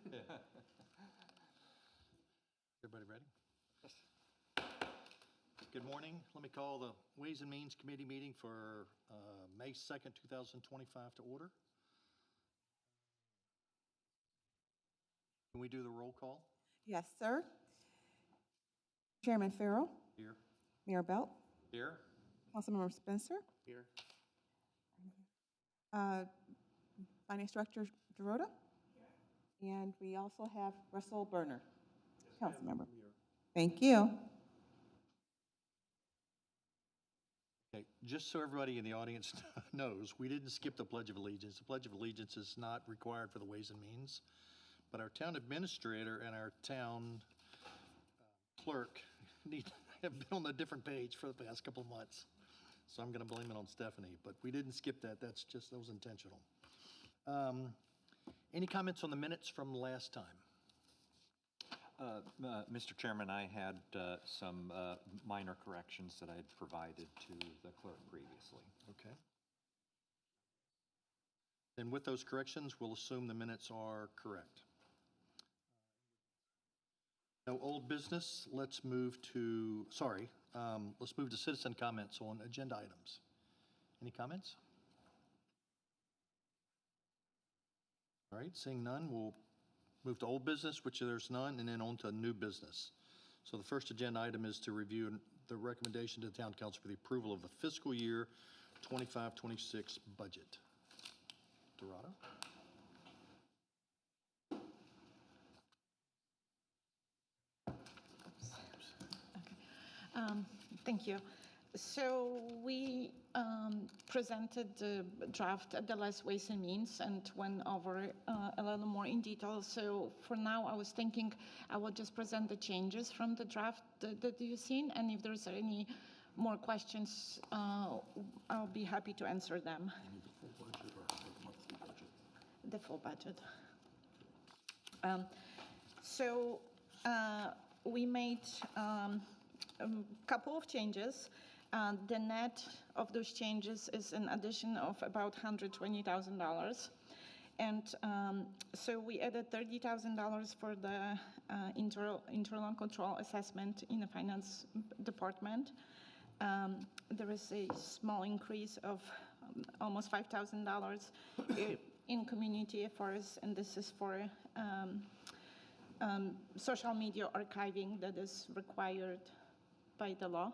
Everybody ready? Good morning. Let me call the Ways and Means Committee meeting for May 2nd, 2025 to order. Can we do the roll call? Yes, sir. Chairman Farrell, Here. Mayor Belt, Here. Councilmember Spencer, Here. Finance Director Dorota, and we also have Russell Berner, Councilmember. Thank you. Okay, just so everybody in the audience knows, we didn't skip the Pledge of Allegiance. The Pledge of Allegiance is not required for the Ways and Means, but our town administrator and our town clerk have been on a different page for the past couple of months. So I'm going to blame it on Stephanie, but we didn't skip that. That was intentional. Any comments on the minutes from last time? Mr. Chairman, I had some minor corrections that I had provided to the clerk previously. Okay. Then with those corrections, we'll assume the minutes are correct. No old business. Let's move to citizen comments on agenda items. Any comments? All right, seeing none, we'll move to old business, which there's none, and then on to new business. So the first agenda item is to review the recommendation to the Town Council for the approval of the fiscal year 25-26 budget. Dorado? Thank you. So we presented the draft at the last Ways and Means and went over a little more in detail. So for now, I was thinking I will just present the changes from the draft that you've seen, and if there's any more questions, I'll be happy to answer them. The full budget. So we made a couple of changes. The net of those changes is an addition of about $120,000. And so we added $30,000 for the internal control assessment in the finance department. There is a small increase of almost $5,000 in community affairs, and this is for social media archiving that is required by the law.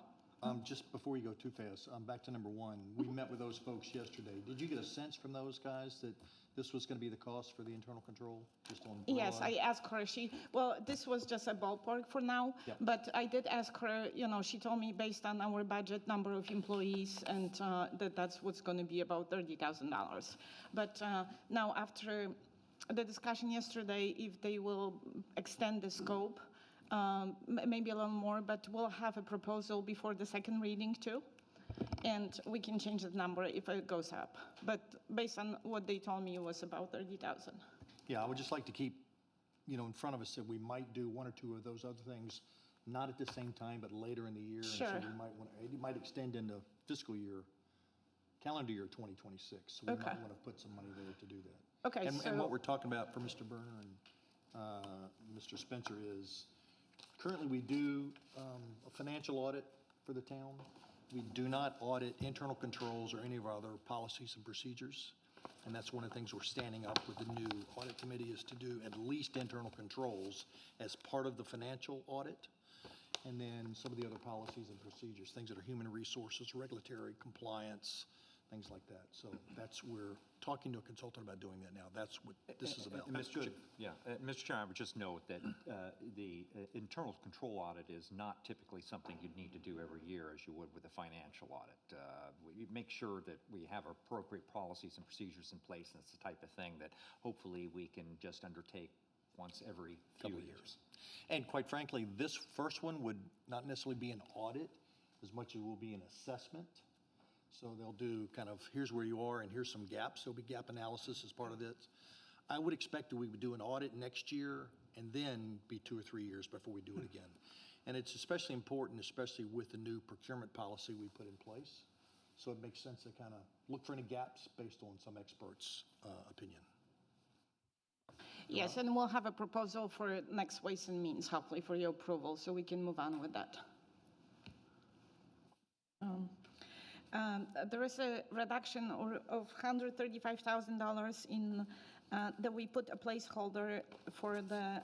Just before you go too fast, back to number one. We met with those folks yesterday. Did you get a sense from those guys that this was going to be the cost for the internal control? Just on Yes, I asked her. This was just a ballpark for now, Yep. but I did ask her, she told me based on our budget, number of employees, and that's what's going to be about $30,000. But now after the discussion yesterday, if they will extend the scope, maybe a little more, but we'll have a proposal before the second reading too, and we can change the number if it goes up. But based on what they told me, it was about 30,000. Yeah, I would just like to keep, in front of us that we might do one or two of those other things, not at the same time, but later in the year. Sure. And so it might extend into calendar year 2026. So we Okay. might want to put some money there to do that. Okay, And what we're talking about for Mr. Berner and Mr. Spencer is, currently we do a financial audit for the town. We do not audit internal controls or any of our other policies and procedures. And that's one of the things we're standing up with the new audit committee, is to do at least internal controls as part of the financial audit. And then some of the other policies and procedures, things that are human resources, regulatory compliance, things like that. So we're talking to a consultant about doing that now. That's what this is about. Mr. Chairman, I would just note that the internal control audit is not typically something you'd need to do every year as you would with a financial audit. We make sure that we have appropriate policies and procedures in place, and it's the type of thing that hopefully we can just undertake once every few years. And quite frankly, this first one would not necessarily be an audit as much as it will be an assessment. So they'll do kind of, here's where you are and here's some gaps. There'll be gap analysis as part of this. I would expect that we would do an audit next year and then be 2 or 3 years before we do it again. And it's especially important, especially with the new procurement policy we put in place. So it makes sense to kind of look for any gaps based on some experts' opinion. Yes, and we'll have a proposal for next Ways and Means, hopefully for your approval, so we can move on with that. There is a reduction of $135,000 in, that we put a placeholder for the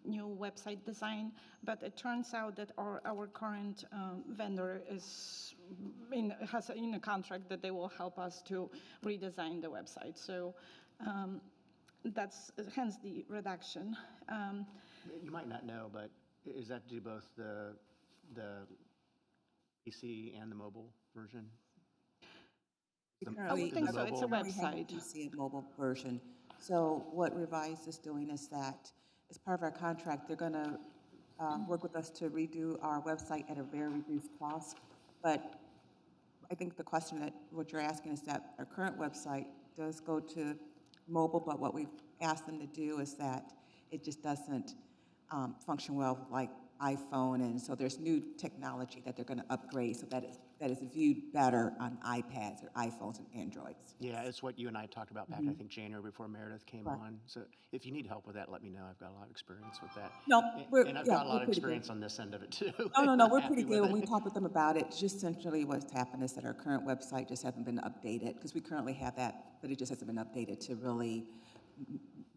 new website design, but it turns out that our current vendor has in a contract that they will help us to redesign the website. So that's hence the reduction. You might not know, but is that to do both the PC and the mobile version? I would think so, it's a currently have website. PC and mobile version. So what Revise is doing is that, as part of our contract, they're going to work with us to redo our website at a very reduced cost. But I think the question that, what you're asking is that our current website does go to mobile, but what we've asked them to do is that it just doesn't function well like iPhone, and so there's new technology that they're going to upgrade so that is viewed better on iPads or iPhones and Androids. Yeah, it's what you and I talked about back, I think, January before Meredith came Right. on. So if you need help with that, let me know. I've got a lot of experience with that. No, And I've got a lot of experience on this end of it, too. No, we're Happy pretty with good. When it. we talk with them about it, just essentially what's happened is that our current website just hasn't been updated, because we currently have that, but it just hasn't been updated to really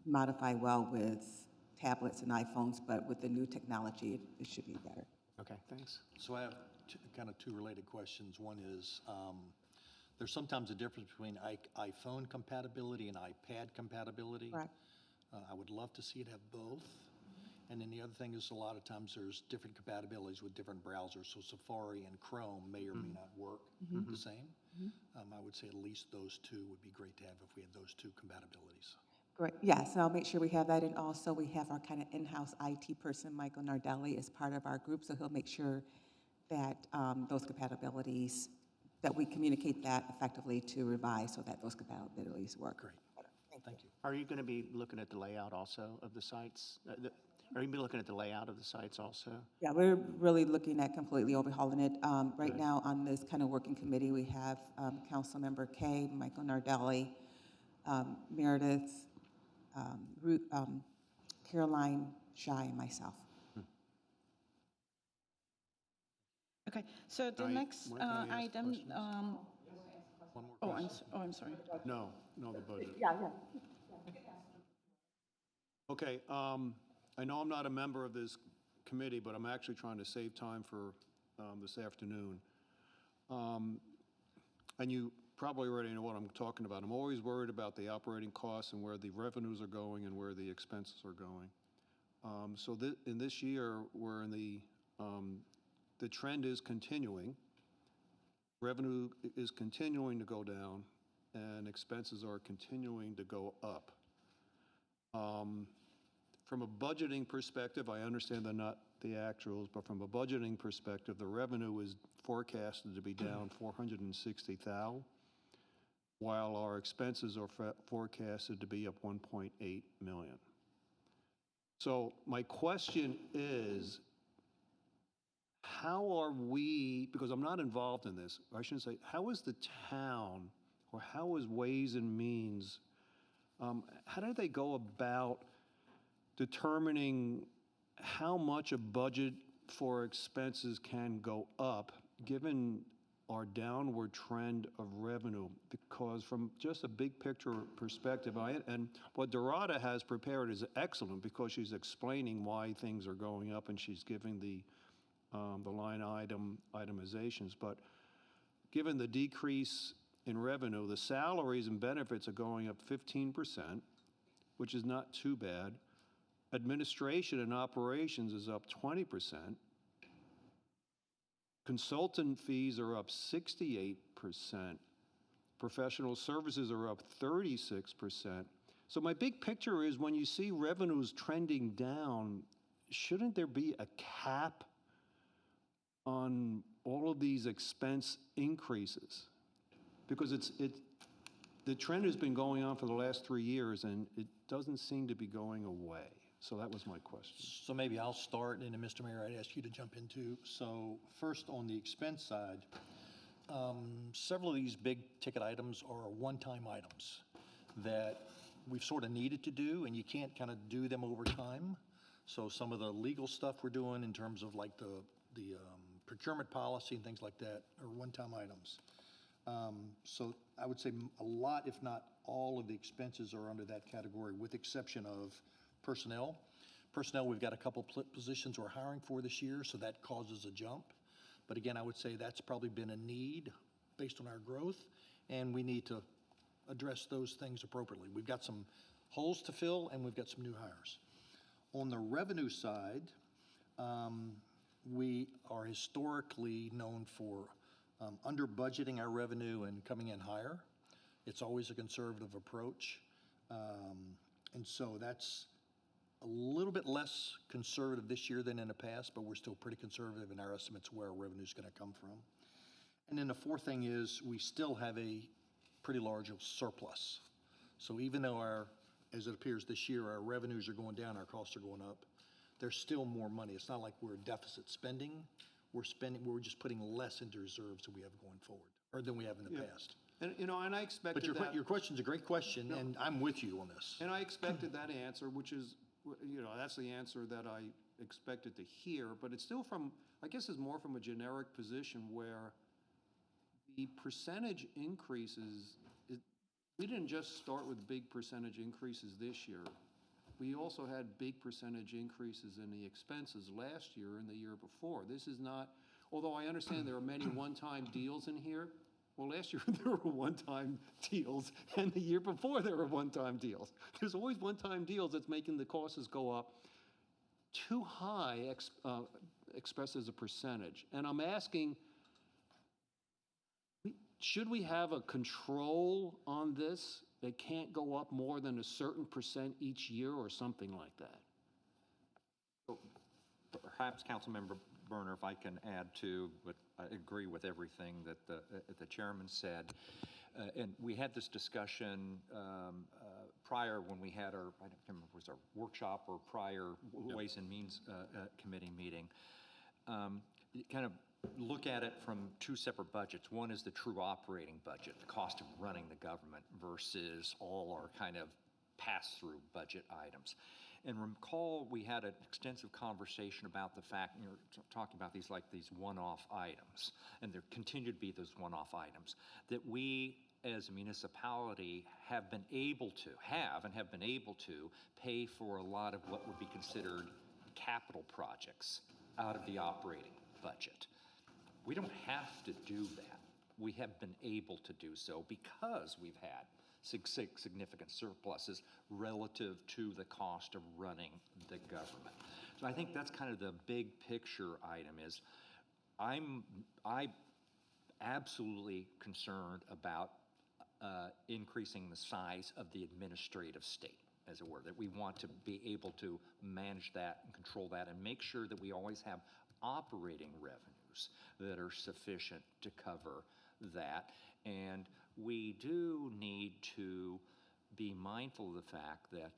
modify well with tablets and iPhones, but with the new technology, it should be better. Okay, thanks. So I have kind of two related questions. One is, there's sometimes a difference between iPhone compatibility and iPad compatibility. Correct. I would love to see it have both. And then the other thing is, a lot of times there's different compatibilities with different browsers. So Safari and Chrome may or may not work the same. I would say at least those two would be great to have if we had those two compatibilities. Great, yes, I'll make sure we have that, and also we have our kind of in-house IT person, Michael Nardelli, as part of our group, so he'll make sure that those compatibilities, that we communicate that effectively to Revise so that those compatibilities work. Great. Thank you. Are you going to be looking at the layout also of the sites? Are you going to be looking at the layout of the sites also? Yeah, we're really looking at completely overhauling it. Right now, on this kind of working committee, we have Councilmember Kay, Michael Nardelli, Meredith, Caroline Shy, and myself. Okay, so the next can I ask item, questions? One more oh, question. I'm sorry. No, the budget. Yeah. Okay, I know I'm not a member of this committee, but I'm actually trying to save time for this afternoon. And you probably already know what I'm talking about. I'm always worried about the operating costs and where the revenues are going and where the expenses are going. So in this year, we're in the trend is continuing. Revenue is continuing to go down, and expenses are continuing to go up. From a budgeting perspective, I understand they're not the actuals, but from a budgeting perspective, the revenue is forecasted to be down 460,000, while our expenses are forecasted to be up 1.8 million. So my question is, how are we, because I'm not involved in this, or I shouldn't say, how is the town, or how is Ways and Means, how do they go about determining how much a budget for expenses can go up, given our downward trend of revenue? Because from just a big picture perspective, and what Dorada has prepared is excellent, because she's explaining why things are going up and she's giving the line item itemizations. But given the decrease in revenue, the salaries and benefits are going up 15%, which is not too bad. Administration and operations is up 20%. Consultant fees are up 68%. Professional services are up 36%. So my big picture is, when you see revenues trending down, shouldn't there be a cap on all of these expense increases? Because the trend has been going on for the last 3 years, and it doesn't seem to be going away. So that was my question. So maybe I'll start, and then Mr. Mayor, I'd ask you to jump in too. So first, on the expense side, several of these big ticket items are one-time items that we've sort of needed to do, and you can't kind of do them over time. So some of the legal stuff we're doing in terms of like the procurement policy and things like that are one-time items. So I would say a lot, if not all of the expenses are under that category, with exception of personnel. Personnel, we've got a couple positions we're hiring for this year, so that causes a jump. But again, I would say that's probably been a need based on our growth, and we need to address those things appropriately. We've got some holes to fill, and we've got some new hires. On the revenue side, we are historically known for under budgeting our revenue and coming in higher. It's always a conservative approach. And so that's a little bit less conservative this year than in the past, but we're still pretty conservative in our estimates where our revenue is going to come from. And then the fourth thing is we still have a pretty large surplus. So even though as it appears this year, our revenues are going down, our costs are going up, there's still more money. It's not like we're deficit spending. We're just putting less into reserves than we have going forward, or than we have in the past. And, and I expected But that. your question's a great question, and I'm with you on this. And I expected that answer, which is, that's the answer that I expected to hear, but it's still I guess it's more from a generic position where the percentage increases, we didn't just start with big percentage increases this year. We also had big percentage increases in the expenses last year and the year before. This is not, although I understand there are many one-time deals in here, well, last year there were one-time deals, and the year before there were one-time deals. There's always one-time deals that's making the costs go up too high expressed as a percentage. And I'm asking, should we have a control on this? They can't go up more than a certain percent each year or something like that. Perhaps, Councilmember Berner, if I can add to, but I agree with everything that the chairman said. And we had this discussion prior when we had our, I don't remember if it was our workshop or prior Ways and Means Committee meeting. Kind of look at it from two separate budgets. One is the true operating budget, the cost of running the government, versus all our kind of pass-through budget items. And recall, we had an extensive conversation about the fact, talking about these one-off items, and there continue to be those one-off items, that we as a municipality have been able to pay for a lot of what would be considered capital projects out of the operating budget. We don't have to do that. We have been able to do so because we've had significant surpluses relative to the cost of running the government. So I think that's kind of the big picture item is I'm absolutely concerned about increasing the size of the administrative state, as it were, that we want to be able to manage that and control that and make sure that we always have operating revenues that are sufficient to cover that. And we do need to be mindful of the fact that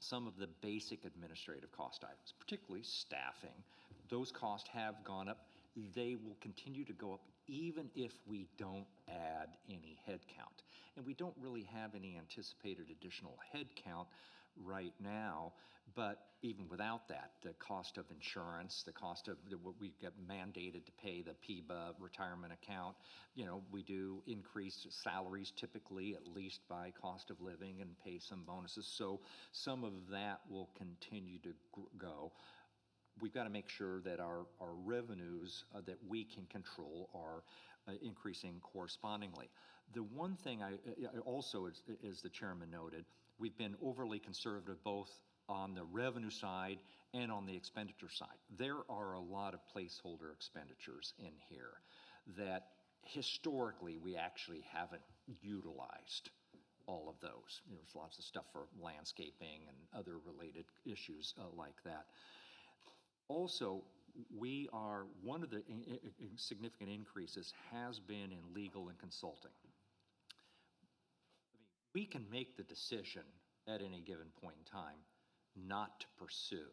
some of the basic administrative cost items, particularly staffing, those costs have gone up. They will continue to go up even if we don't add any headcount. And we don't really have any anticipated additional headcount right now, but even without that, the cost of insurance, the cost of what we get mandated to pay the PBA retirement account, we do increase salaries typically, at least by cost of living, and pay some bonuses. So some of that will continue to go. We've got to make sure that our revenues that we can control are increasing correspondingly. The one thing I also, as the chairman noted, we've been overly conservative both on the revenue side and on the expenditure side. There are a lot of placeholder expenditures in here that historically we actually haven't utilized all of those. There's lots of stuff for landscaping and other related issues like that. Also, one of the significant increases has been in legal and consulting. We can make the decision at any given point in time not to pursue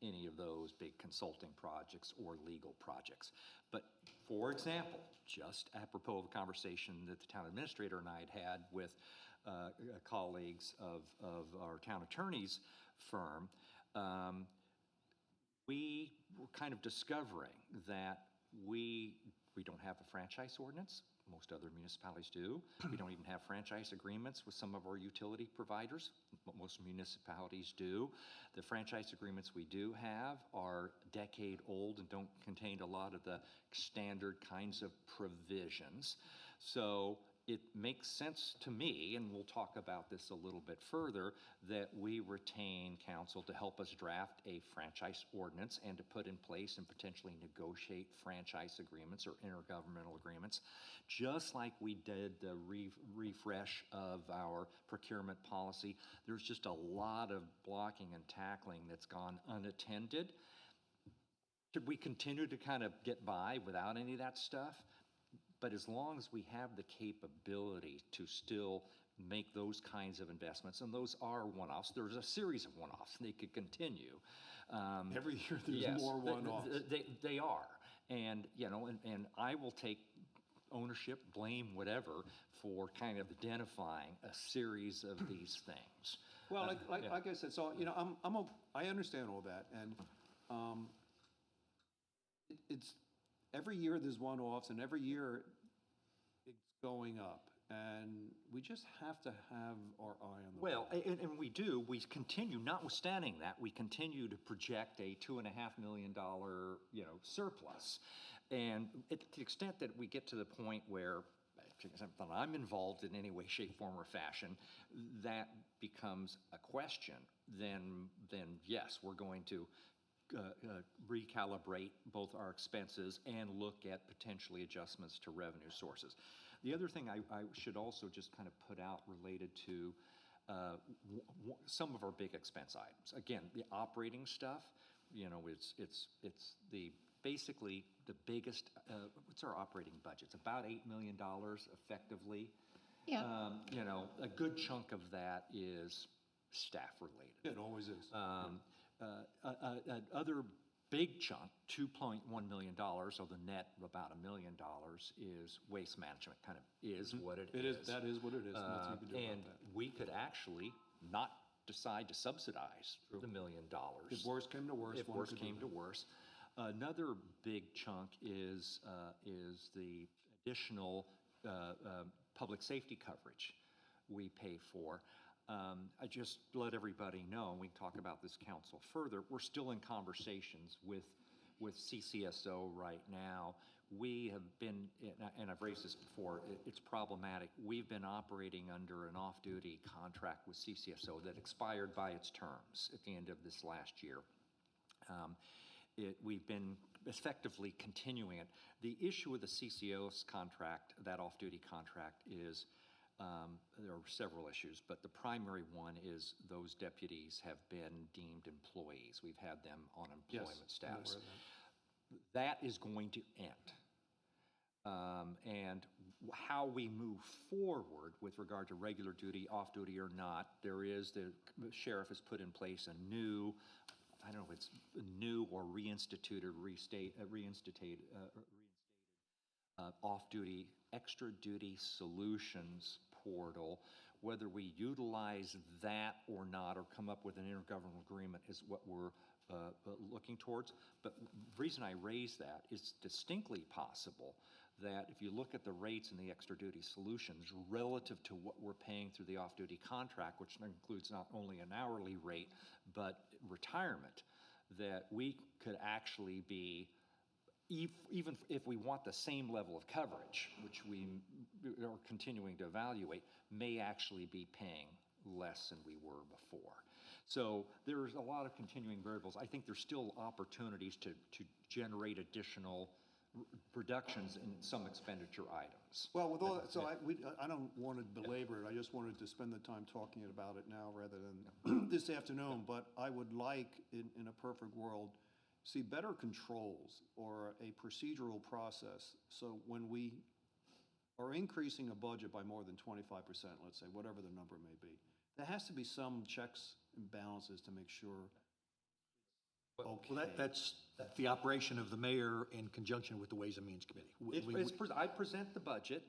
any of those big consulting projects or legal projects. But for example, just apropos of a conversation that the town administrator and I had with colleagues of our town attorney's firm, we were kind of discovering that we don't have a franchise ordinance. Most other municipalities do. We don't even have franchise agreements with some of our utility providers. Most municipalities do. The franchise agreements we do have are decade-old and don't contain a lot of the standard kinds of provisions. So it makes sense to me, and we'll talk about this a little bit further, that we retain counsel to help us draft a franchise ordinance and to put in place and potentially negotiate franchise agreements or intergovernmental agreements, just like we did the refresh of our procurement policy. There's just a lot of blocking and tackling that's gone unattended. Should we continue to kind of get by without any of that stuff? But as long as we have the capability to still make those kinds of investments, and those are one-offs, there's a series of one-offs, they could continue. Every year there's Yes, more one-offs. They are. And, you know, and I will take ownership, blame, whatever, for kind of identifying a series of these things. Well, yeah. like I said, so, you know, I understand all that, and it's, every year there's one-offs, and every year it's going up, and we just have to have our eye on the Well, ball. and we do, we continue, notwithstanding that, we continue to project a $2.5 million, you know, surplus. And to the extent that we get to the point where, to the extent that I'm involved in any way, shape, form, or fashion, that becomes a question, then yes, we're going to recalibrate both our expenses and look at potentially adjustments to revenue sources. The other thing I should also just kind of put out related to some of our big expense items. Again, the operating stuff, you know, it's the basically the biggest, what's our operating budget? It's about $8 million effectively. Yeah. You know, a good chunk of that is staff related. It always is. Another big chunk, $2.1 million, so the net of about $1 million, is waste management, kind of is what it is. It is, that is what it is, nothing you can do about And that. we could actually not decide to subsidize the $1 million. If worse came to worse, If one worse could do came that. to worse. Another big chunk is the additional public safety coverage we pay for. I just let everybody know, and we can talk about this council further, we're still in conversations with CCSO right now. We have been, and I've raised this before, it's problematic. We've been operating under an off-duty contract with CCSO that expired by its terms at the end of this last year. We've been effectively continuing it. The issue with the CCO's contract, that off-duty contract, is there are several issues, but the primary one is those deputies have been deemed employees. We've had them on employment Yes, I'm aware status. of That is going to end. And how we move forward with regard to regular duty, off-duty or not, the sheriff has put in place a new, I don't know if it's new or reinstated off-duty, extra-duty solutions portal. Whether we utilize that or not, or come up with an intergovernmental agreement, is what we're looking towards. But the reason I raise that is distinctly possible that if you look at the rates in the extra-duty solutions relative to what we're paying through the off-duty contract, which includes not only an hourly rate, but retirement, that we could actually be, even if we want the same level of coverage, which we are continuing to evaluate, may actually be paying less than we were before. So there's a lot of continuing variables. I think there's still opportunities to generate additional reductions in some expenditure items. Well, with all that, so I don't want to belabor it, I just wanted to spend the time talking about it now rather than this afternoon, but I would like, in a perfect world, see better controls or a procedural process, so when we are increasing a budget by more than 25%, let's say, whatever the number may be, there has to be some checks and balances to make sure it's okay. Well, that's the operation of the mayor in conjunction with the Ways and Means Committee. I present the budget.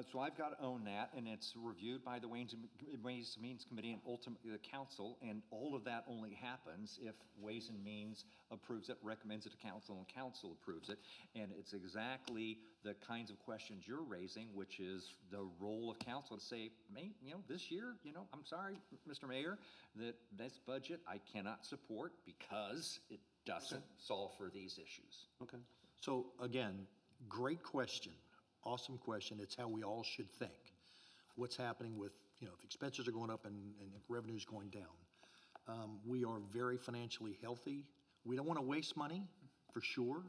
So I've got to own that, and it's reviewed by the Ways and Means Committee and ultimately the council, and all of that only happens if Ways and Means approves it, recommends it to council, and council approves it. And it's exactly the kinds of questions you're raising, which is the role of council to say, this year, I'm sorry, Mr. Mayor, that this budget I cannot support because it doesn't solve for these issues. Okay. So again, great question, awesome question. It's how we all should think. What's happening with, if expenses are going up and if revenue's going down. We are very financially healthy. We don't want to waste money, for sure.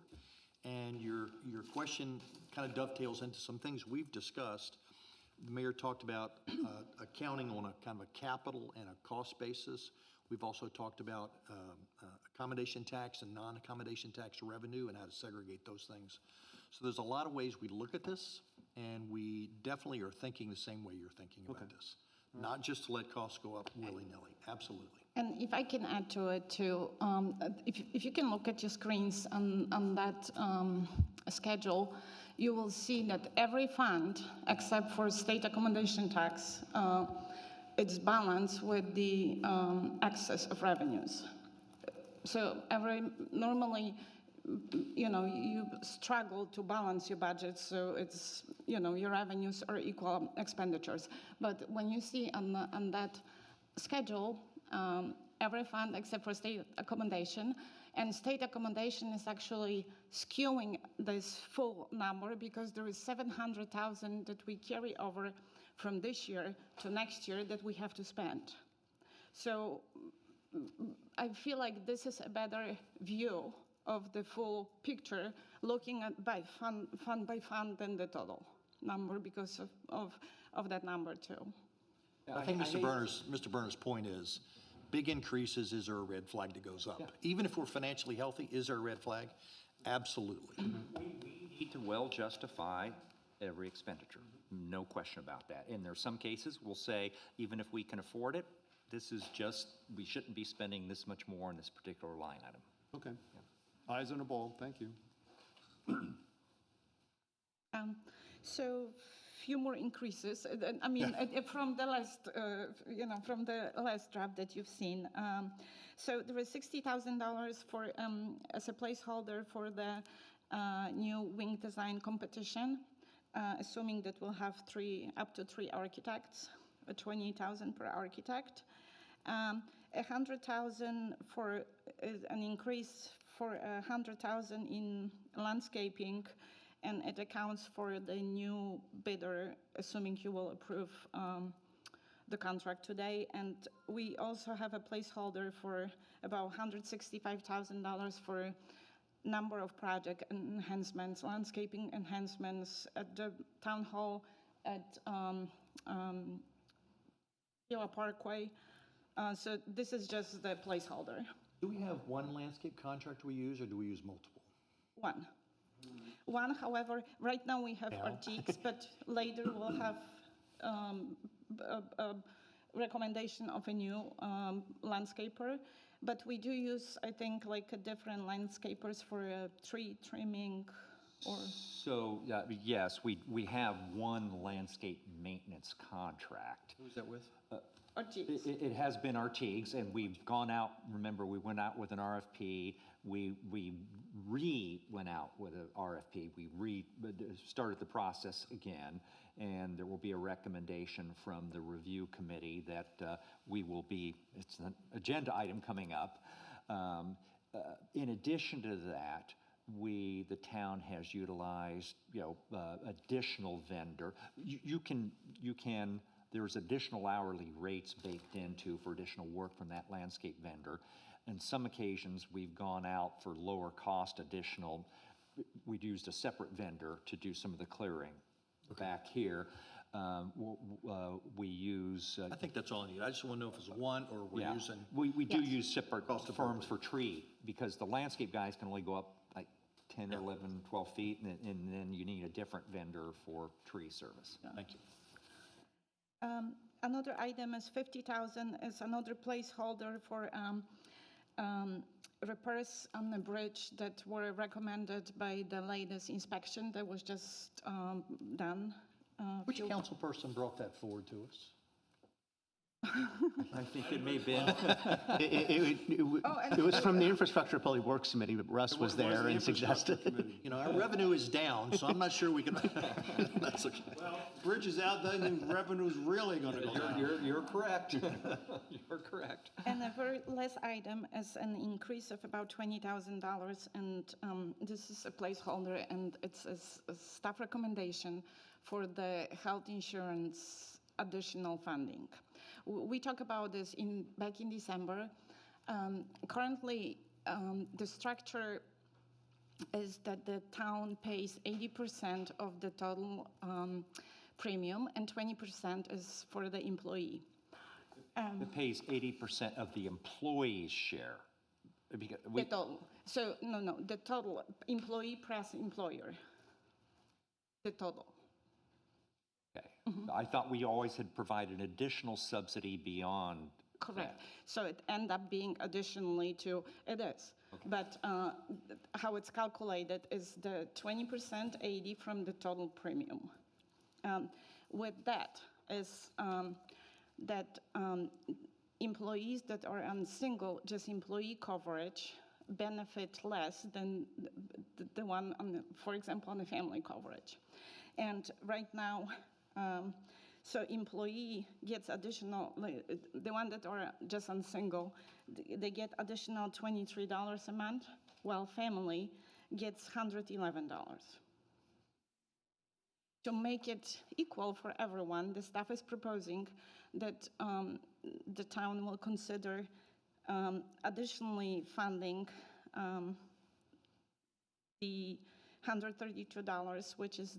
And your question kind of dovetails into some things we've discussed. The mayor talked about accounting on a kind of a capital and a cost basis. We've also talked about accommodation tax and non-accommodation tax revenue and how to segregate those things. So there's a lot of ways we look at this, and we definitely are thinking the same way you're thinking about this. Not just to let costs go up willy-nilly, absolutely. And if I can add to it too, if you can look at your screens on that schedule, you will see that every fund, except for state accommodation tax, it's balanced with the excess of revenues. So normally, you struggle to balance your budget, so it's, your revenues are equal expenditures. But when you see on that schedule, every fund except for state accommodation, and state accommodation is actually skewing this full number because there is 700,000 that we carry over from this year to next year that we have to spend. So I feel like this is a better view of the full picture, looking at by fund than the total number because of that number too. I think Mr. Berner's point is, big increases, is there a red flag that goes up? Yeah. Even if we're financially healthy, is there a red flag? Absolutely. We need to well justify every expenditure, no question about that. And there are some cases we'll say, even if we can afford it, we shouldn't be spending this much more on this particular line item. Okay. Eyes on the ball, thank you. So few more increases. I mean, from the last, from the last draft that you've seen. So there is $60,000 for as a placeholder for the new wing design competition, assuming that we'll have up to three architects, 20,000 per architect. 100,000 for an increase for 100,000 in landscaping, and it accounts for the new bidder, assuming you will approve the contract today. And we also have a placeholder for about $165,000 for number of project enhancements, landscaping enhancements at the town hall, at Gila Parkway. So this is just the placeholder. Do we have one landscape contractor we use, or do we use multiple? One, however, right now we have Yeah. Artiques, but later we'll have a recommendation of a new landscaper. But we do use, I think, like a different landscapers for tree trimming or... So, yes, we have one landscape maintenance contract. Who's that with? Artiques. It has been Artiques, and we've gone out, remember, we went out with an RFP. We went out with an RFP. We started the process again, and there will be a recommendation from the review committee that it's an agenda item coming up. In addition to that, the town has utilized, additional vendor. There's additional hourly rates baked into for additional work from that landscape vendor. On some occasions, we've gone out for lower cost additional. We've used a separate vendor to do some of the clearing. Back here, we use. I think that's all I need. I just want to know if it's one or we're using. We do use separate Across the firms board. for tree, because the landscape guys can only go up like 10 or 11, 12 feet, and then you need a different vendor for tree service. Thank you. Another item is 50,000 is another placeholder for repairs on the bridge that were recommended by the latest inspection that was just done Which council person brought that forward to us? I think it may have been, It was from the Infrastructure Public Works Committee, but Russ was there and suggested. You know, our revenue is down, so I'm not sure we can, that's okay. Bridges out, then revenue's really gonna go down. you're correct. You're correct. And the very last item is an increase of about $20,000, and this is a placeholder, and it's a staff recommendation for the health insurance additional funding. We talked about this back in December. Currently, the structure is that the town pays 80% of the total premium, and 20% is for the employee. It pays 80% of the employee's share. Because The total. So, no, the total, employee plus employer. The total. Okay. I thought we always had provided additional subsidy beyond. Correct. So it end up being additionally to, it is. But how it's calculated is the 20% 80 from the total premium. With that is that employees that are on single, just employee coverage, benefit less than the one on, for example, on the family coverage. And right now, so employee gets additional, the one that are just on single, they get additional $23 a month, while family gets $111. To make it equal for everyone, the staff is proposing that the town will consider additionally funding the $132, which is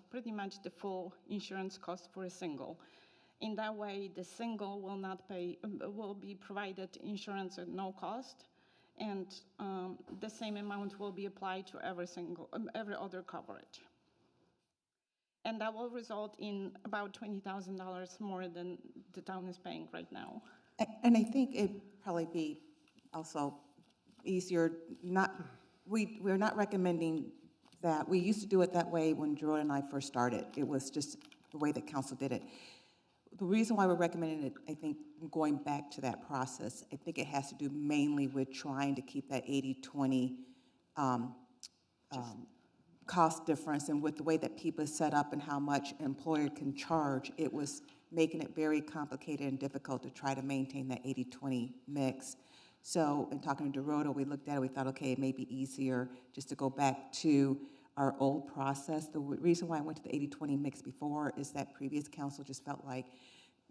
pretty much the full insurance cost for a single. In that way, the single will not pay, will be provided insurance at no cost, and the same amount will be applied to every other coverage. And that will result in about $20,000 more than the town is paying right now. And I think it'd probably be also easier, we're not recommending that. We used to do it that way when Drew and I first started. It was just the way that council did it. The reason why we're recommending it, I think, going back to that process, I think it has to do mainly with trying to keep that 80-20 cost difference, and with the way that PEPA is set up and how much an employer can charge, it was making it very complicated and difficult to try to maintain that 80-20 mix. So in talking to Dorota, we looked at it, we thought, okay, it may be easier just to go back to our old process. The reason why I went to the 80-20 mix before is that previous council just felt like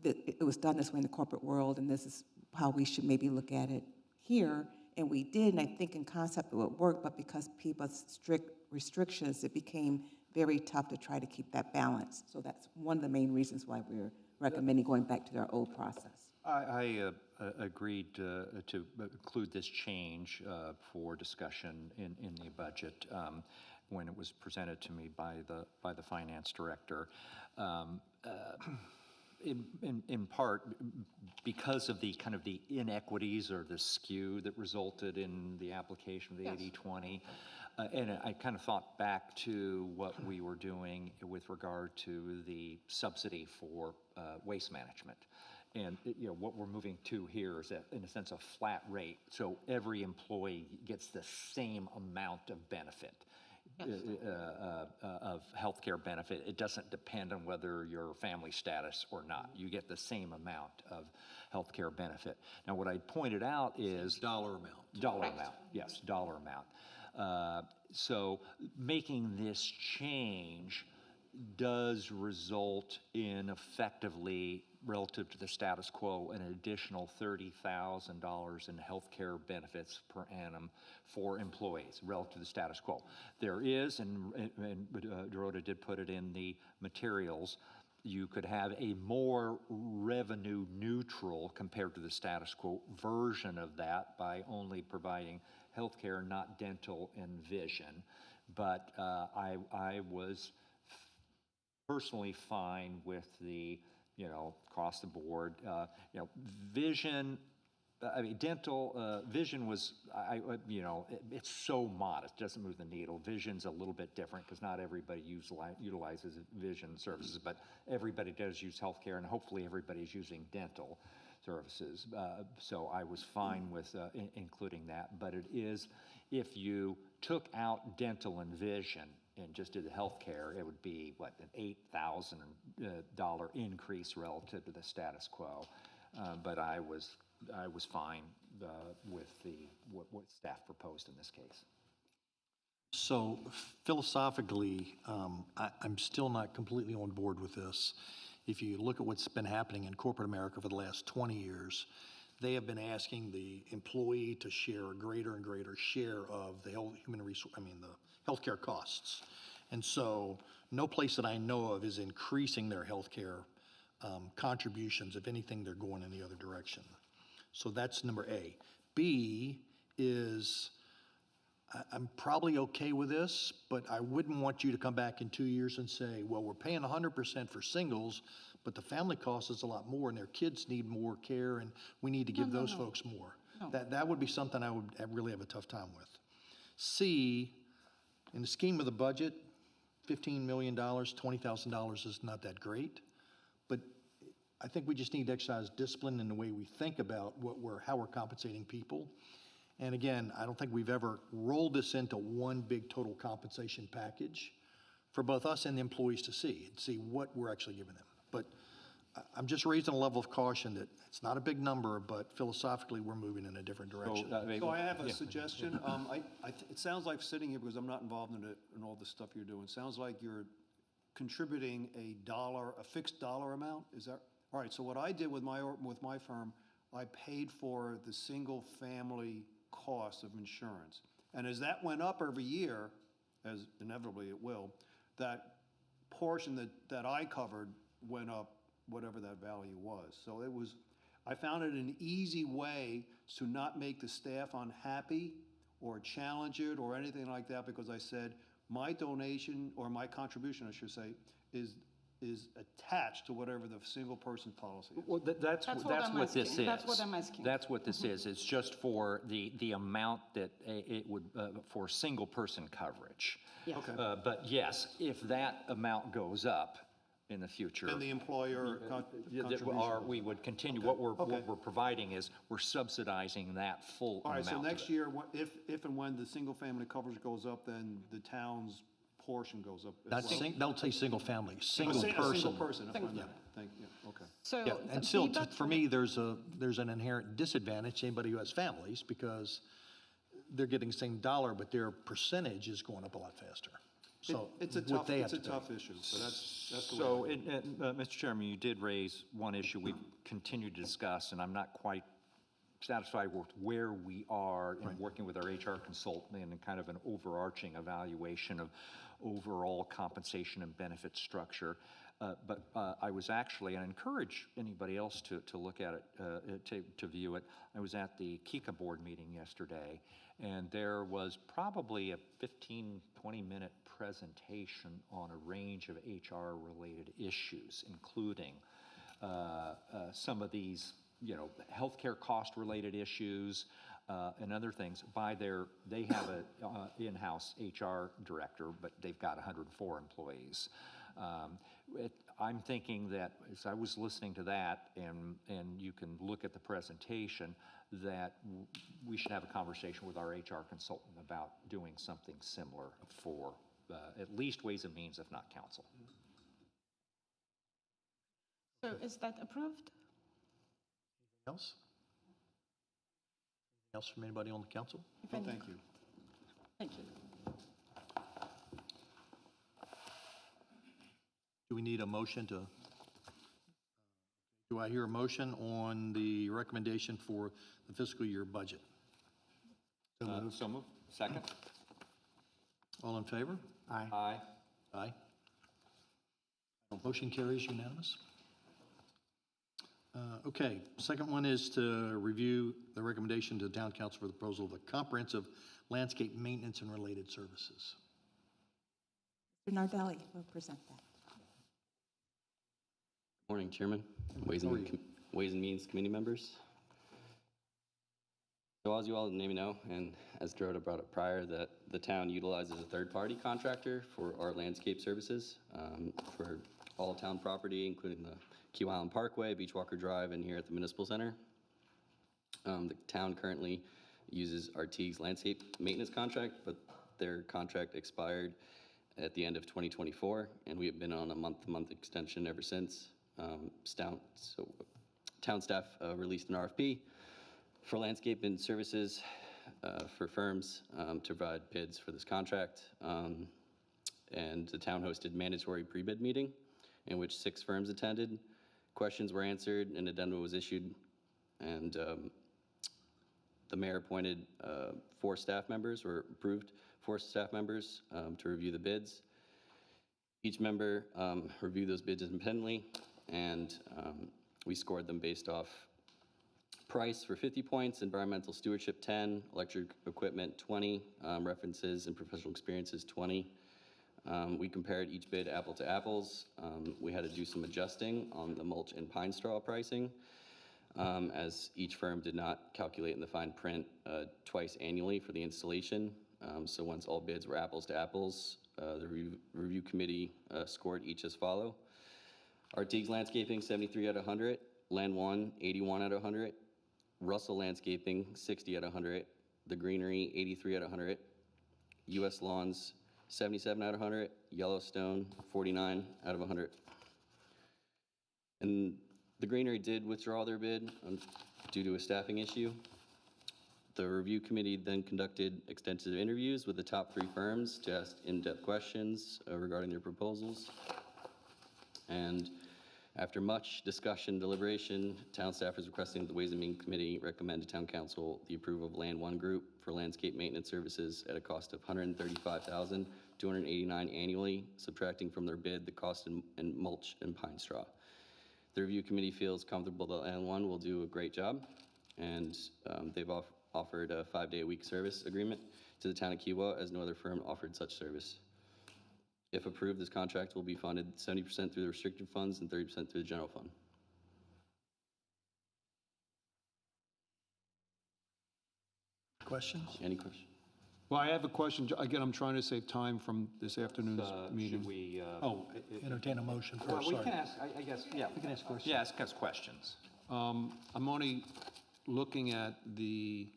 that it was done this way in the corporate world, and this is how we should maybe look at it here. And we did, and I think in concept it would work, but because PEPA's strict restrictions, it became very tough to try to keep that balance. So that's one of the main reasons why we're recommending going back to their old process. I agreed to include this change for discussion in the budget when it was presented to me by the finance director. In part because of the kind of the inequities or the skew that resulted in the application of the 80-20. And I kind of thought back to what we were doing with regard to the subsidy for waste management. And you know, what we're moving to here is, in a sense, a flat rate. So every employee gets the same amount of benefit. Of healthcare benefit. It doesn't depend on whether you're family status or not. You get the same amount of healthcare benefit. Now, what I pointed out is Dollar amount. dollar amount. Yes, dollar amount. So making this change does result in effectively, relative to the status quo, an additional $30,000 in health care benefits per annum for employees relative to the status quo. There is, and Dorota did put it in the materials, you could have a more revenue neutral compared to the status quo version of that by only providing health care, not dental and vision. But I was personally fine with the, you know, across the board, you know, vision I mean, dental, vision was, you know, it's so modest, doesn't move the needle. Vision's a little bit different because not everybody utilizes vision services, but everybody does use healthcare, and hopefully everybody's using dental services. So I was fine with including that, but it is, if you took out dental and vision and just did the healthcare, it would be, what, an $8,000 increase relative to the status quo. But I was fine with what staff proposed in this case. So philosophically, I'm still not completely on board with this. If you look at what's been happening in corporate America for the last 20 years, they have been asking the employee to share a greater and greater share of the the healthcare costs. And so no place that I know of is increasing their healthcare contributions. If anything, they're going in the other direction. So that's number A. B is, I'm probably okay with this, but I wouldn't want you to come back in 2 years and say, well, we're paying 100% for singles, but the family cost is a lot more and their kids need more care and we need to give those folks more. That would be something I would really have a tough time with. C, in the scheme of the budget, $15 million, $20,000 is not that great, but I think we just need to exercise discipline in the way we think about how we're compensating people. And again, I don't think we've ever rolled this into one big total compensation package for both us and the employees to see what we're actually giving them. But I'm just raising a level of caution that it's not a big number, but philosophically, we're moving in a different direction. So I have a suggestion. It sounds like, sitting here, because I'm not involved in all the stuff you're doing, sounds like you're contributing a fixed dollar amount. Is that all right? So what I did with my firm, I paid for the single family cost of insurance, and as that went up every year, as inevitably it will, that portion that I covered went up, whatever that value was. So I found it an easy way to not make the staff unhappy or challenge it or anything like that, because I said my donation, or my contribution, I should say, is attached to whatever the single person policy is. Well, that's what this is. That's what I'm asking. That's what this is. It's just for the amount that it would, for single person coverage. Yeah. Okay. But yes, if that amount goes up in the future. And the employer contribution. We would continue, what we're providing is, we're subsidizing that full All right, amount. so next year, if and when the single family coverage goes up, then the town's portion goes up as well. Don't say single family, single A person. single person, that's fine. Thank you, okay. So. Yeah, and the still, feedback for me, there's an inherent disadvantage to anybody who has families, because they're getting the same dollar, but their percentage is going up a lot faster. So It's a what they have to pay. tough issue, so that's the way. So, Mr. Chairman, you did raise one issue we've continued to discuss, and I'm not quite satisfied with where we are in working with our HR consultant and kind of an overarching evaluation of overall compensation and benefit structure. But I was actually, and I encourage anybody else to look at it, to view it. I was at the KICA board meeting yesterday, and there was probably a 15, 20-minute presentation on a range of HR-related issues, including some of these, healthcare cost-related issues and other things. They have an in-house HR director, but they've got 104 employees. I'm thinking that, as I was listening to that, and you can look at the presentation, that we should have a conversation with our HR consultant about doing something similar for at least Ways and Means, if not Council. So is that approved? Else? Anything else from anybody on the council? No, thank you. Thank you. Do we need a motion do I hear a motion on the recommendation for the fiscal year budget? So moved. Second? All in favor? Aye. Aye. Aye. Motion carries unanimous. Okay, second one is to review the recommendation to the town council for the proposal of a comprehensive landscape maintenance and related services. Mr. Nardelli will present that. Morning, Chairman, Ways and Means Committee members. So as you all maybe know, and as Dorota brought up prior, that the town utilizes a third-party contractor for our landscape services for all town property, including the Key Island Parkway, Beachwalker Drive, and here at the Municipal Center. The town currently uses Artigue's landscape maintenance contract, but their contract expired at the end of 2024, and we have been on a month-to-month extension ever since. Town staff released an RFP for landscape and services for firms to provide bids for this contract. And the town hosted mandatory pre-bid meeting in which 6 firms attended. Questions were answered, an addendum was issued, and the mayor appointed 4 staff members, or approved 4 staff members to review the bids. Each member reviewed those bids independently, and we scored them based off price for 50 points, environmental stewardship 10, electric equipment 20, references and professional experiences 20. We compared each bid apple to apples. We had to do some adjusting on the mulch and pine straw pricing, as each firm did not calculate in the fine print twice annually for the installation. So once all bids were apples to apples, the review committee scored each as follow. Artigue's Landscaping, 73 out of 100. Land One, 81 out of 100. Russell Landscaping, 60 out of 100. The Greenery, 83 out of 100. U.S. Lawns, 77 out of 100. Yellowstone, 49 out of 100. And the Greenery did withdraw their bid due to a staffing issue. The review committee then conducted extensive interviews with the top 3 firms to ask in-depth questions regarding their proposals. And after much discussion, deliberation, town staff is requesting that the Ways and Means Committee recommend to Town Council the approval of Land One Group for landscape maintenance services at a cost of $135,289 annually, subtracting from their bid the cost in mulch and pine straw. The review committee feels comfortable that Land One will do a great job, and they've offered a 5-day-a-week service agreement to the town of Kiowa, as no other firm offered such service. If approved, this contract will be funded 70% through the restricted funds and 30% through the general fund. Questions? Any questions? Well, I have a question. Again, I'm trying to save time from this afternoon's meeting. Should we? Oh, entertain a motion Well, first, we sorry. can ask, I guess, yeah. We can ask questions. Yeah, ask us questions. I'm only looking at the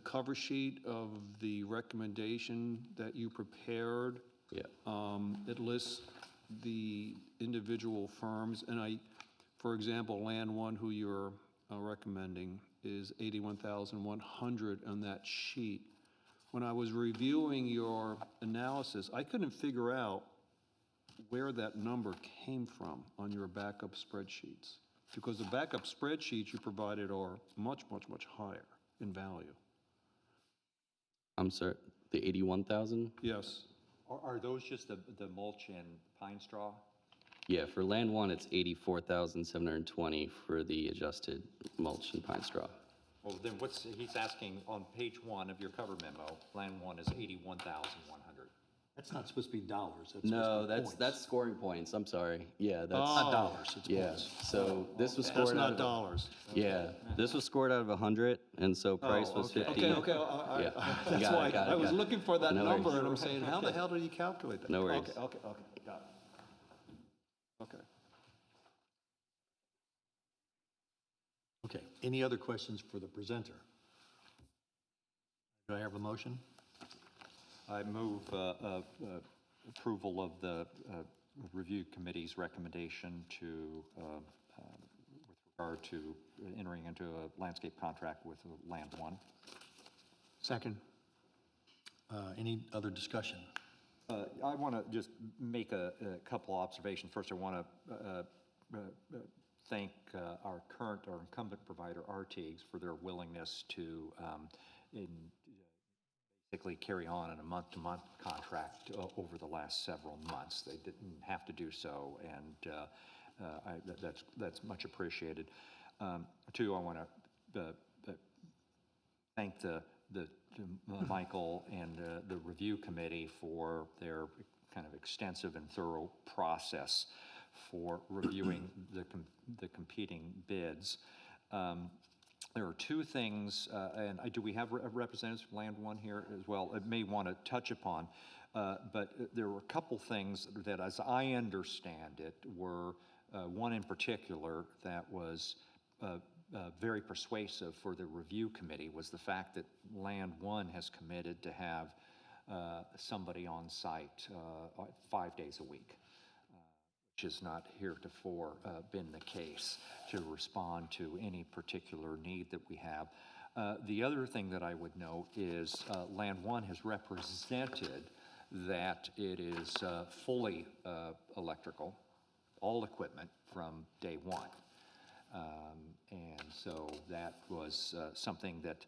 cover sheet of the recommendation that you prepared. Yeah. It lists the individual firms, and for example, Land One, who you're recommending, is 81,100 on that sheet. When I was reviewing your analysis, I couldn't figure out where that number came from on your backup spreadsheets, because the backup spreadsheets you provided are much, much, much higher in value. I'm sorry, the 81,000? Yes. Are those just the mulch and pine straw? Yeah, for Land One, it's 84,720 for the adjusted mulch and pine straw. Well, then he's asking on page 1 of your cover memo, Land One is 81,100. That's not supposed to be dollars, that's supposed No, to be points. that's scoring points, I'm sorry. Yeah, that's, Not dollars, it's yeah, points. so this was That's scored out not of, dollars. yeah, this was scored out of 100, and so price was 50. Okay, okay, Yeah. that's Got it, why got it, I was got it. looking for that No number, worries. and I'm saying, how the hell did he calculate that? No worries. Okay, okay, got it. Okay. Okay, any other questions for the presenter? Do I have a motion? I move approval of the review committee's recommendation to, with regard to entering into a landscape contract with Land One. Second. Any other discussion? I want to just make a couple observations. First, I want to thank our incumbent provider, Artigues, for their willingness to basically carry on in a month-to-month contract over the last several months. They didn't have to do so, and that's much appreciated. Two, I want to thank Michael and the review committee for their kind of extensive and thorough process for reviewing the competing bids. there are two things, and do we have representatives from Land One here as well? I may want to touch upon, but there were a couple things that, as I understand it, were one in particular that was very persuasive for the review committee was the fact that Land One has committed to have somebody on site 5 days a week, which has not heretofore been the case to respond to any particular need that we have. The other thing that I would note is Land One has represented that it is fully electrical, all equipment from day one. And so that was something that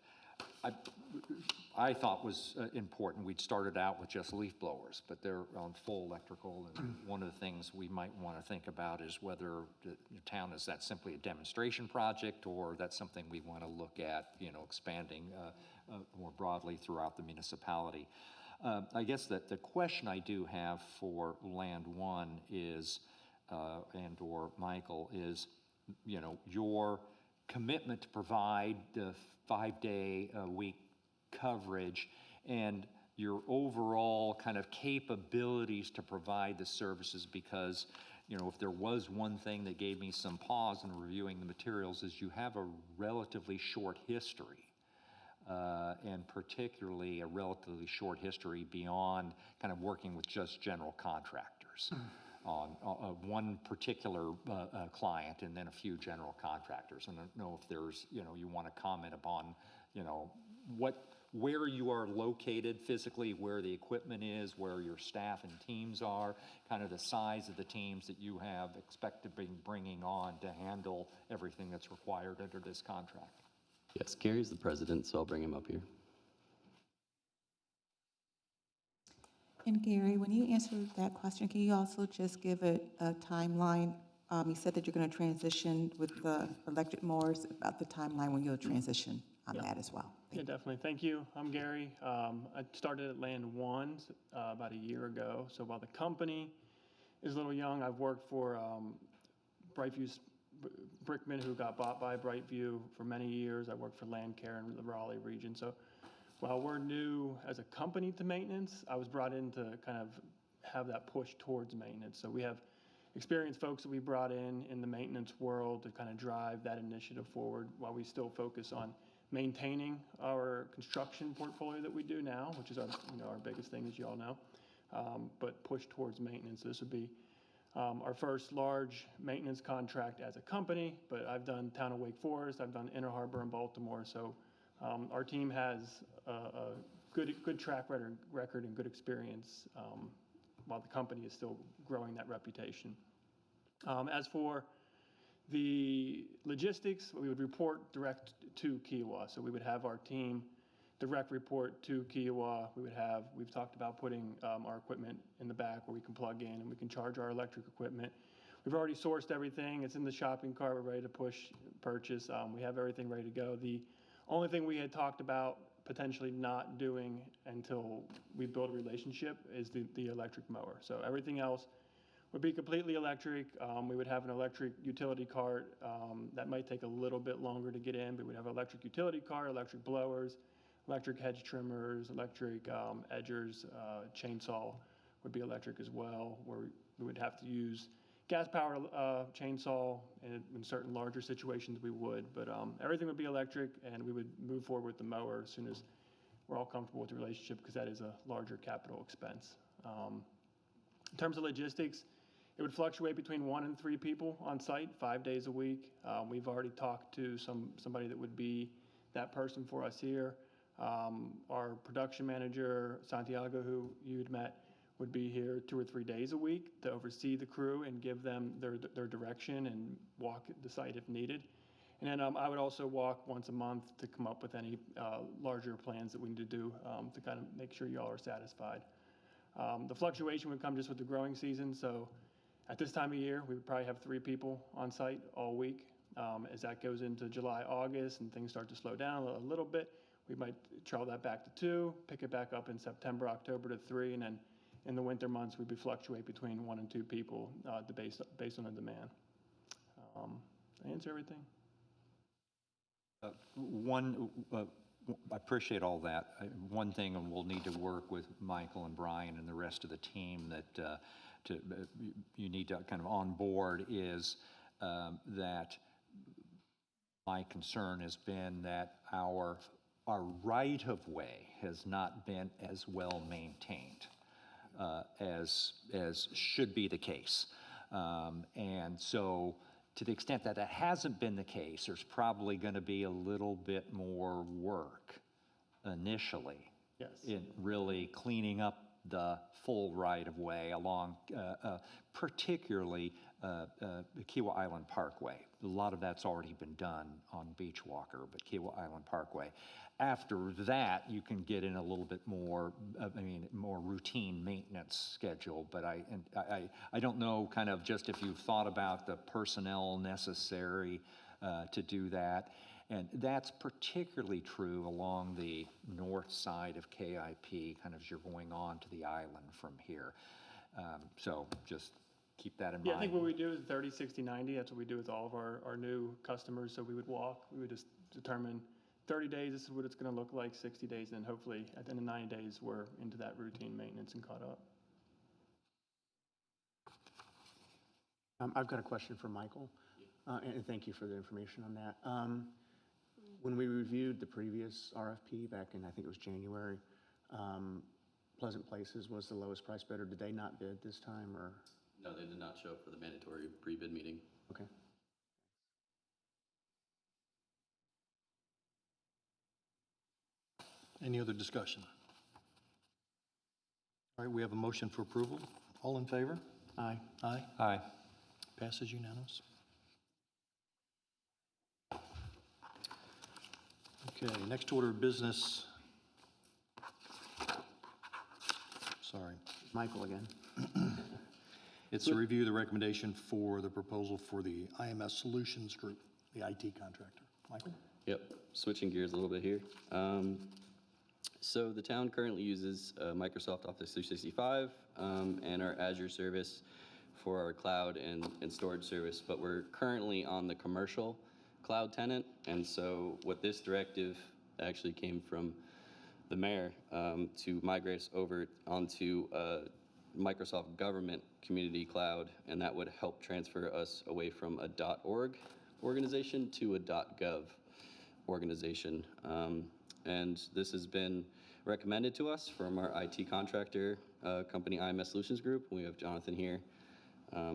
I thought was important. We'd started out with just leaf blowers, but they're on full electrical. And one of the things we might want to think about is whether the town is that simply a demonstration project, or that's something we want to look at, expanding more broadly throughout the municipality. I guess that the question I do have for Land One is, and or Michael, is, your commitment to provide the 5-day-a-week coverage and your overall kind of capabilities to provide the services, because, if there was one thing that gave me some pause in reviewing the materials is you have a relatively short history, and particularly a relatively short history beyond kind of working with just general contractors. On one particular client and then a few general contractors. And I don't know if there's, you want to comment upon, where you are located physically, where the equipment is, where your staff and teams are, kind of the size of the teams that you have expected to be bringing on to handle everything that's required under this contract. Yes, Gary's the president, so I'll bring him up here. And Gary, when you answer that question, can you also just give a timeline? You said that you're going to transition with the electric mowers, about the timeline when you'll transition on that as well. Yeah, definitely. Thank you. I'm Gary. I started at Land One about a year ago. So while the company is a little young, I've worked for Brightview Brickman, who got bought by Brightview for many years. I worked for Landcare in the Raleigh region. So while we're new as a company to maintenance, I was brought in to kind of have that push towards maintenance. So we have experienced folks that we brought in the maintenance world to kind of drive that initiative forward, while we still focus on maintaining our construction portfolio that we do now, which is our biggest thing, as you all know, but push towards maintenance. This would be our first large maintenance contract as a company, but I've done Town of Wake Forest, I've done Inner Harbor and Baltimore, so our team has a good track record and good experience, while the company is still growing that reputation. As for the logistics, we would report direct to Kiowa. So we would have our team direct report to Kiowa. We've talked about putting our equipment in the back where we can plug in and we can charge our electric equipment. We've already sourced everything. It's in the shopping cart. We're ready to purchase. We have everything ready to go. The only thing we had talked about potentially not doing until we build a relationship is the electric mower. So everything else would be completely electric. We would have an electric utility cart. That might take a little bit longer to get in, but we'd have an electric utility cart, electric blowers, electric hedge trimmers, electric edgers, chainsaw would be electric as well, where we would have to use gas-powered chainsaw, and in certain larger situations we would, but everything would be electric, and we would move forward with the mower as soon as we're all comfortable with the relationship, because that is a larger capital expense. In terms of logistics, it would fluctuate between 1 and 3 people on site, 5 days a week. We've already talked to somebody that would be that person for us here. Our production manager, Santiago, who you'd met, would be here 2 or 3 days a week to oversee the crew and give them their direction and walk the site if needed. And then I would also walk once a month to come up with any larger plans that we need to do to kind of make sure y'all are satisfied. The fluctuation would come just with the growing season. So at this time of year, we would probably have 3 people on site all week. As that goes into July, August, and things start to slow down a little bit, we might trail that back to 2, pick it back up in September, October to 3, and then in the winter months, we'd be fluctuate between 1 and 2 people based on the demand. Did I answer everything? I appreciate all that. One thing, and we'll need to work with Michael and Brian and the rest of the team that you need to kind of on board is that my concern has been that our right-of-way has not been as well maintained as should be the case. And so to the extent that that hasn't been the case, there's probably going to be a little bit more work initially Yes. in really cleaning up the full right-of-way along, particularly the Kiawah Island Parkway. A lot of that's already been done on Beach Walker, but Kiawah Island Parkway. After that, you can get in a little bit more, more routine maintenance schedule. But I don't know kind of just if you've thought about the personnel necessary to do that. And that's particularly true along the north side of KIP, kind of as you're going on to the island from here. So just keep that in mind. Yeah, I think what we do is 30, 60, 90. That's what we do with all of our new customers. So we would just determine 30 days, this is what it's going to look like, 60 days, and then hopefully at the end of 90 days, we're into that routine maintenance and caught up. I've got a question for Michael, and thank you for the information on that. When we reviewed the previous RFP back in, I think it was January, Pleasant Places was the lowest price bidder. Did they not bid this time, or? No, they did not show up for the mandatory pre-bid meeting. Okay. Any other discussion? All right, we have a motion for approval. All in favor? Aye. Aye. Aye. Passes unanimous. Okay, next order of business. Sorry. Michael again. It's to review the recommendation for the proposal for the IMS Solutions Group, the IT contractor. Michael? Yep, switching gears a little bit here. So the town currently uses Microsoft Office 365 and our Azure service for our cloud and storage service, but we're currently on the commercial cloud tenant, and so what this directive actually came from the mayor to migrate us over onto Microsoft Government Community Cloud, and that would help transfer us away from a .org organization to a .gov organization. And this has been recommended to us from our IT contractor company, IMS Solutions Group. We have Jonathan here.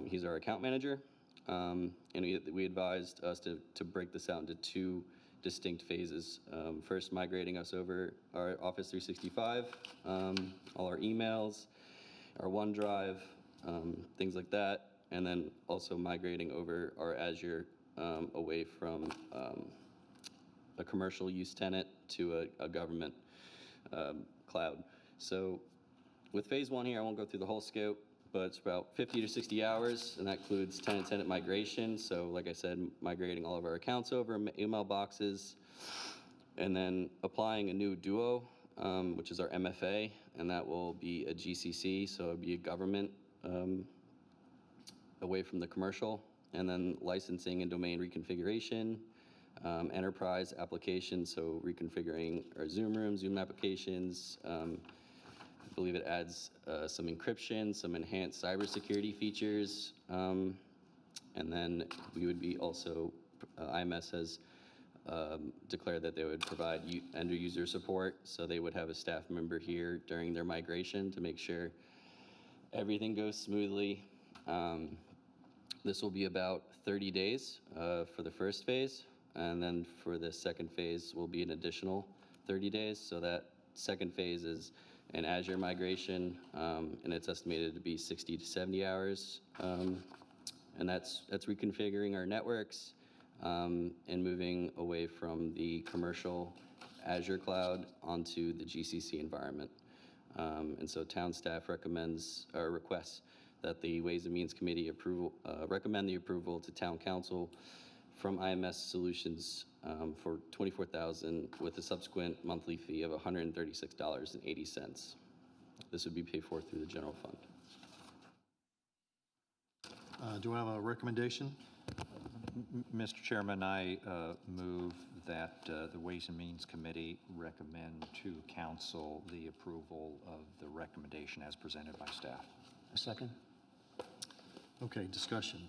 He's our account manager. And we advised us to break this out into two distinct phases. First, migrating us over our Office 365, all our emails, our OneDrive, things like that, and then also migrating over our Azure away from a commercial use tenant to a government cloud. So with phase one here, I won't go through the whole scope, but it's about 50 to 60 hours, and that includes tenant-tenant migration. So like I said, migrating all of our accounts over, email boxes, and then applying a new Duo, which is our MFA, and that will be a GCC, so it'll be a government away from the commercial, and then licensing and domain reconfiguration, enterprise applications, so reconfiguring our Zoom room, Zoom applications. I believe it adds some encryption, some enhanced cybersecurity features, and then we would be also, IMS has declared that they would provide end-user support, so they would have a staff member here during their migration to make sure everything goes smoothly. This will be about 30 days for the first phase, and then for the second phase will be an additional 30 days. So that second phase is an Azure migration, and it's estimated to be 60 to 70 hours. And that's reconfiguring our networks and moving away from the commercial Azure cloud onto the GCC environment. And so town staff requests that the Ways and Means Committee recommend the approval to Town Council from IMS Solutions for $24,000 with a subsequent monthly fee of $136.80. This would be paid for through the general fund. Do I have a recommendation? Mr. Chairman, I move that the Ways and Means Committee recommend to council the approval of the recommendation as presented by staff. A second? Okay, discussion.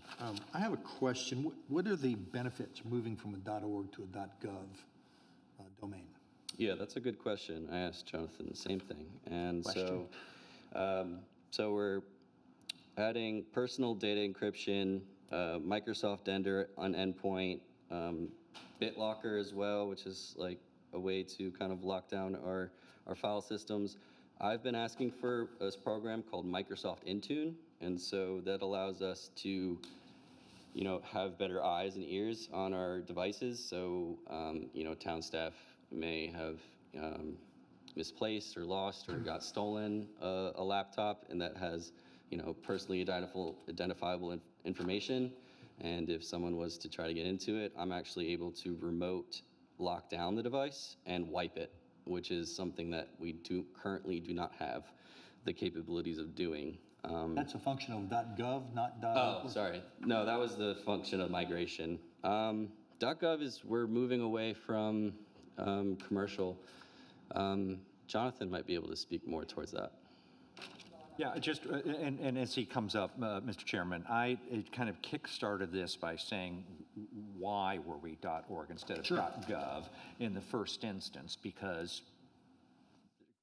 I have a question. What are the benefits moving from a .org to a .gov domain? Yeah, that's a good question. I asked Jonathan the same thing. And Question. so we're adding personal data encryption, Microsoft Ender on endpoint, BitLocker as well, which is like a way to kind of lock down our file systems. I've been asking for this program called Microsoft Intune, and so that allows us to, you know, have better eyes and ears on our devices. So, you know, town staff may have misplaced or lost or got stolen a laptop, and that has, you know, personally identifiable information. And if someone was to try to get into it, I'm actually able to remote lock down the device and wipe it, which is something that we currently do not have the capabilities of doing. That's a function of .gov, not Oh, sorry. No, that was the function of migration. .gov is, we're moving away from commercial. Jonathan might be able to speak more towards that. Yeah, just, and as he comes up, Mr. Chairman, it kind of kick-started this by saying, why were we .org instead of .gov in the first instance? Because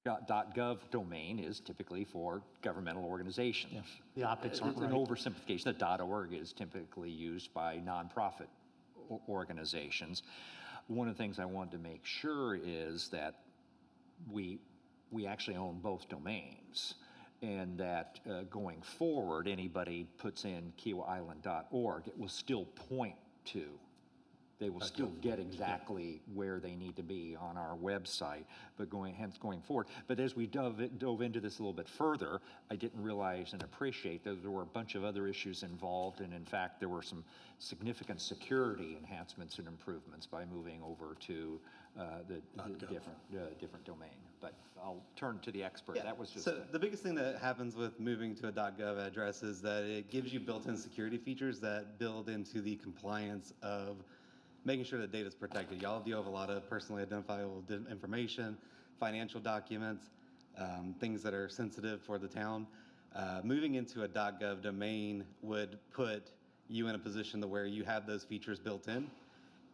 .gov domain is typically for governmental organizations. Yeah. The optics aren't It's an right. oversimplification. The .org is typically used by nonprofit organizations. One of the things I wanted to make sure is that we actually own both domains, and that going forward, anybody puts in KiowaIsland.org, it will still point to, they will still get exactly where they need to be on our website, but going forward. But as we dove into this a little bit further, I didn't realize and appreciate that there were a bunch of other issues involved, and in fact, there were some significant security enhancements and improvements by moving over to the different domain. But I'll turn to the expert. Yeah. That was just So the biggest thing that happens with moving to a .gov address is that it gives you built-in security features that build into the compliance of making sure that data is protected. Y'all deal with a lot of personally identifiable information, financial documents, things that are sensitive for the town. Moving into a .gov domain would put you in a position to where you have those features built in,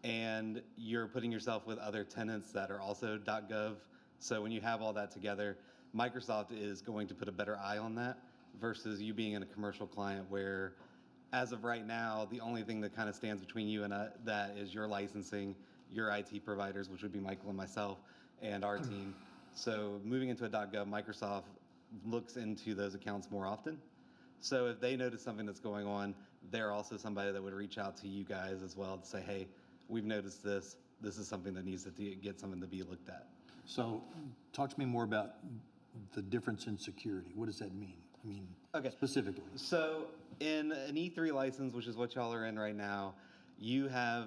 and you're putting yourself with other tenants that are also .gov. So when you have all that together, Microsoft is going to put a better eye on that versus you being in a commercial client where, as of right now, the only thing that kind of stands between you and that is your licensing, your IT providers, which would be Michael and myself, and our team. So moving into a .gov, Microsoft looks into those accounts more often. So if they notice something that's going on, they're also somebody that would reach out to you guys as well to say, hey, we've noticed this. This is something that needs to get something to be looked at. So talk to me more about the difference in security. What does that mean? I mean, Okay. specifically. So in an E3 license, which is what y'all are in right now, you have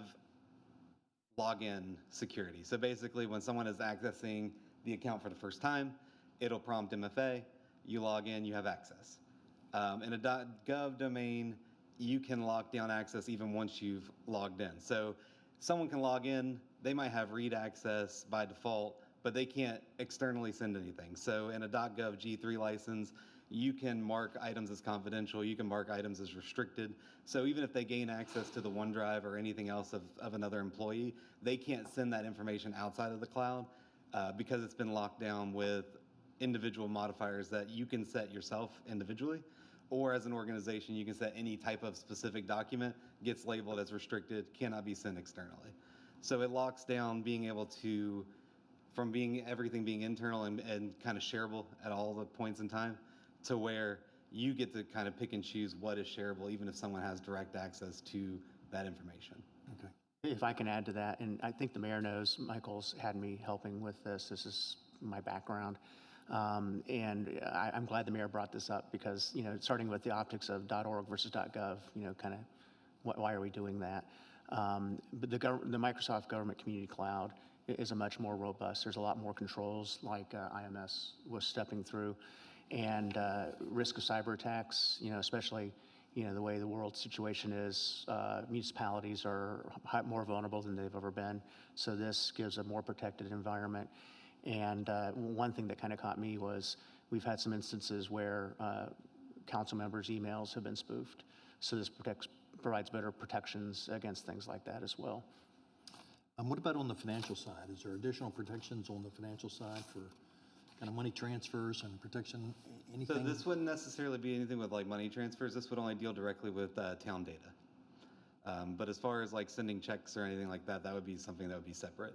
login security. So basically when someone is accessing the account for the first time, it'll prompt MFA, you log in, you have access. In a .gov domain, you can lock down access even once you've logged in. So someone can log in, they might have read access by default, but they can't externally send anything. So in a .gov G3 license, you can mark items as confidential, you can mark items as restricted. So even if they gain access to the OneDrive or anything else of another employee, they can't send that information outside of the cloud because it's been locked down with individual modifiers that you can set yourself individually, or as an organization, you can set any type of specific document, gets labeled as restricted, cannot be sent externally. So it locks down being able to, from everything being internal and kind of shareable at all the points in time, to where you get to kind of pick and choose what is shareable, even if someone has direct access to that information. Okay. If I can add to that, and I think the mayor knows, Michael's had me helping with this. This is my background. And I'm glad the mayor brought this up because, you know, starting with the optics of .org versus .gov, you know, kind of why are we doing that? But the Microsoft Government Community Cloud is a much more robust. There's a lot more controls like IMS was stepping through, and risk of cyber attacks, you know, especially, the way the world situation is, municipalities are more vulnerable than they've ever been. So this gives a more protected environment. And one thing that kind of caught me was we've had some instances where council members' emails have been spoofed. So this provides better protections against things like that as well. What about on the financial side? Is there additional protections on the financial side for kind of money transfers and protection, So anything? this wouldn't necessarily be anything with like money transfers. This would only deal directly with town data. But as far as like sending checks or anything like that, that would be something that would be separate.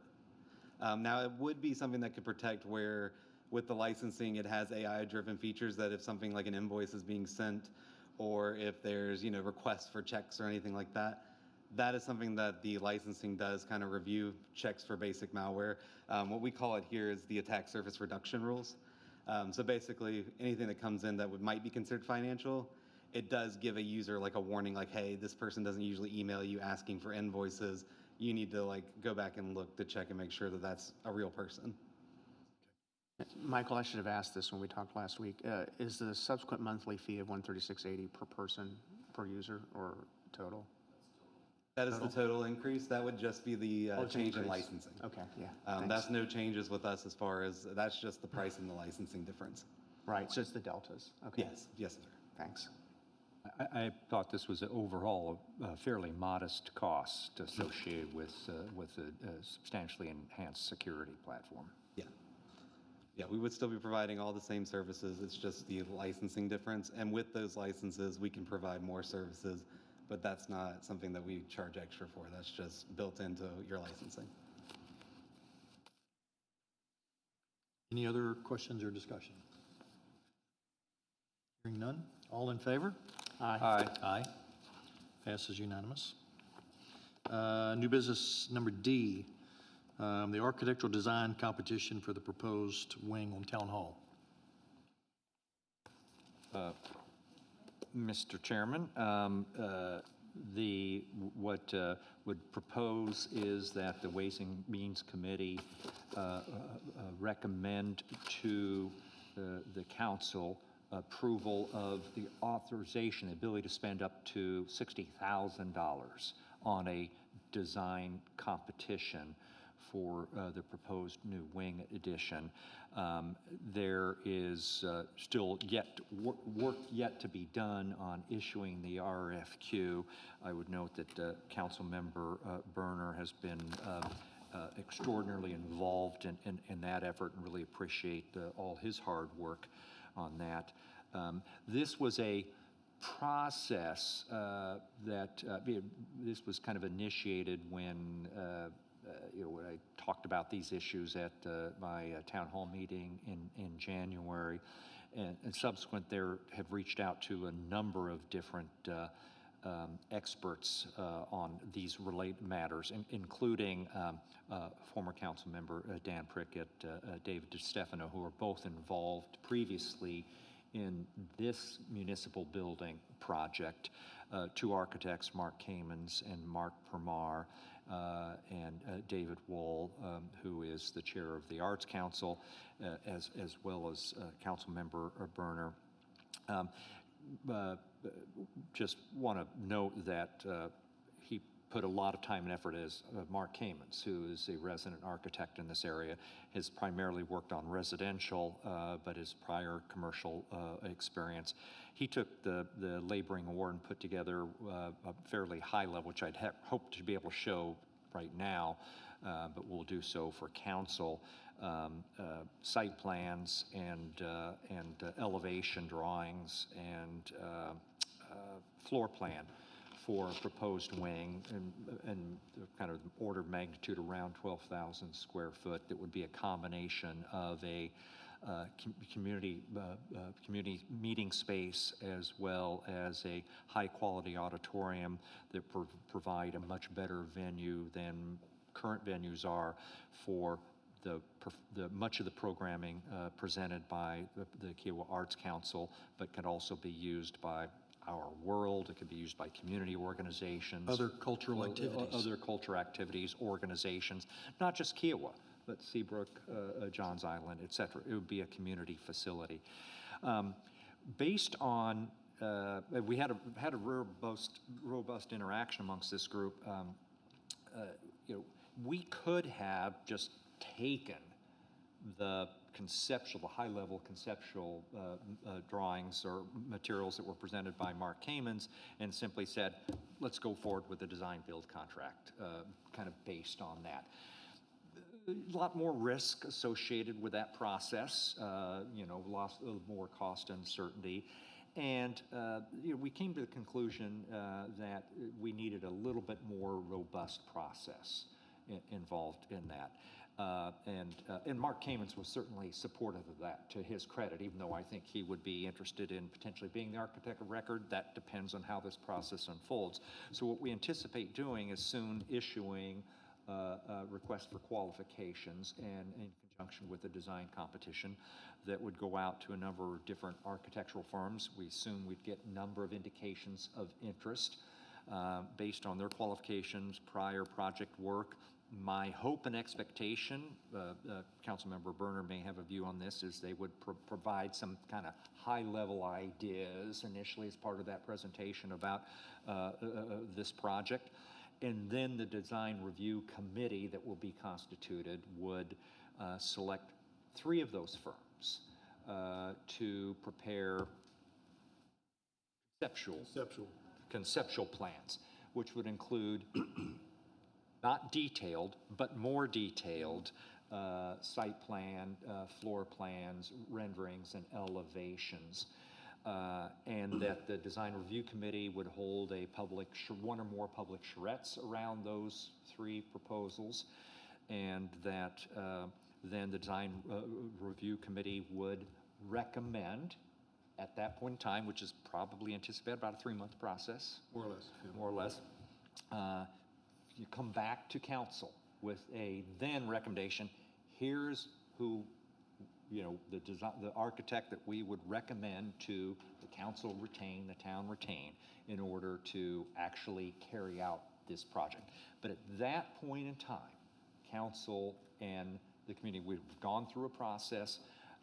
Now, it would be something that could protect where with the licensing, it has AI-driven features that if something like an invoice is being sent or if there's, requests for checks or anything like that, that is something that the licensing does kind of review checks for basic malware. What we call it here is the attack surface reduction rules. So basically, anything that comes in that might be considered financial, it does give a user like a warning, like, hey, this person doesn't usually email you asking for invoices. You need to like go back and look to check and make sure that that's a real person. Michael, I should have asked this when we talked last week. Is the subsequent monthly fee of $136.80 per person, per user, or total? That is the total increase. That would just be the it's an change in increase. licensing. Okay, yeah. That's no changes with us as far as, that's just the price and the licensing difference. Right, so it's the deltas. Okay. Yes, sir. Thanks. I thought this was overall a fairly modest cost associated with a substantially enhanced security platform. Yeah, we would still be providing all the same services. It's just the licensing difference. And with those licenses, we can provide more services, but that's not something that we charge extra for. That's just built into your licensing. Any other questions or discussion? Hearing none, all in favor? Aye. Aye. Passes unanimous. New business number D, the architectural design competition for the proposed wing on Town Hall. Mr. Chairman, what would propose is that the Ways and Means Committee recommend to the council approval of the authorization, ability to spend up to $60,000 on a design competition for the proposed new wing addition. There is still work yet to be done on issuing the RFQ. I would note that Councilmember Berner has been extraordinarily involved in that effort and really appreciate all his hard work on that. This was a process this was kind of initiated when when I talked about these issues at my town hall meeting in January, and subsequent there have reached out to a number of different experts on these related matters, including former council member Dan Prickett, David DiStefano, who are both involved previously in this municipal building project, two architects, Mark Kamens and Mark Permar, and David Wall, who is the chair of the Arts Council, as well as Council Member Berner. Just want to note that he put a lot of time and effort as Mark Kamens, who is a resident architect in this area, has primarily worked on residential, but his prior commercial experience. He took the laboring award and put together a fairly high level, which I'd hoped to be able to show right now, but we'll do so for council, site plans and elevation drawings and floor plan for a proposed wing and kind of order of magnitude around 12,000 square foot. That would be a combination of a community meeting space as well as a high-quality auditorium that provide a much better venue than current venues are for the much of the programming presented by the Kiowa Arts Council, but can also be used by Our World. It could be used by community organizations. Other cultural activities. Other cultural activities, organizations, not just Kiowa, but Seabrook, Johns Island, et cetera. It would be a community facility. Based on we had a robust interaction amongst this group. You know, we could have just taken the high-level conceptual drawings or materials that were presented by Mark Kamens and simply said, let's go forward with the design-build contract, kind of based on that. A lot more risk associated with that process, you know, lots of more cost uncertainty. And you know, we came to the conclusion that we needed a little bit more robust process involved in that. And Mark Kamens was certainly supportive of that, to his credit, even though I think he would be interested in potentially being the architect of record. That depends on how this process unfolds. So what we anticipate doing is soon issuing a request for qualifications, and in conjunction with a design competition that would go out to a number of different architectural firms. We soon would get a number of indications of interest based on their qualifications, prior project work. My hope and expectation, Councilmember Berner may have a view on this, is they would provide some kind of high-level ideas initially as part of that presentation about this project. And then the design review committee that will be constituted would select 3 of those firms to prepare conceptual plans, which would include not detailed, but more detailed site plan, floor plans, renderings, and elevations. And that the design review committee would hold a one or more public charrettes around those 3 proposals, and that then the design review committee would recommend at that point in time, which is probably anticipated about a 3-month process. More or less. Yeah. More or less. You come back to council with a then recommendation. Here's who, you know, the architect that we would recommend to the council retain, the town retain, in order to actually carry out this project. But at that point in time, council and the community, we've gone through a process.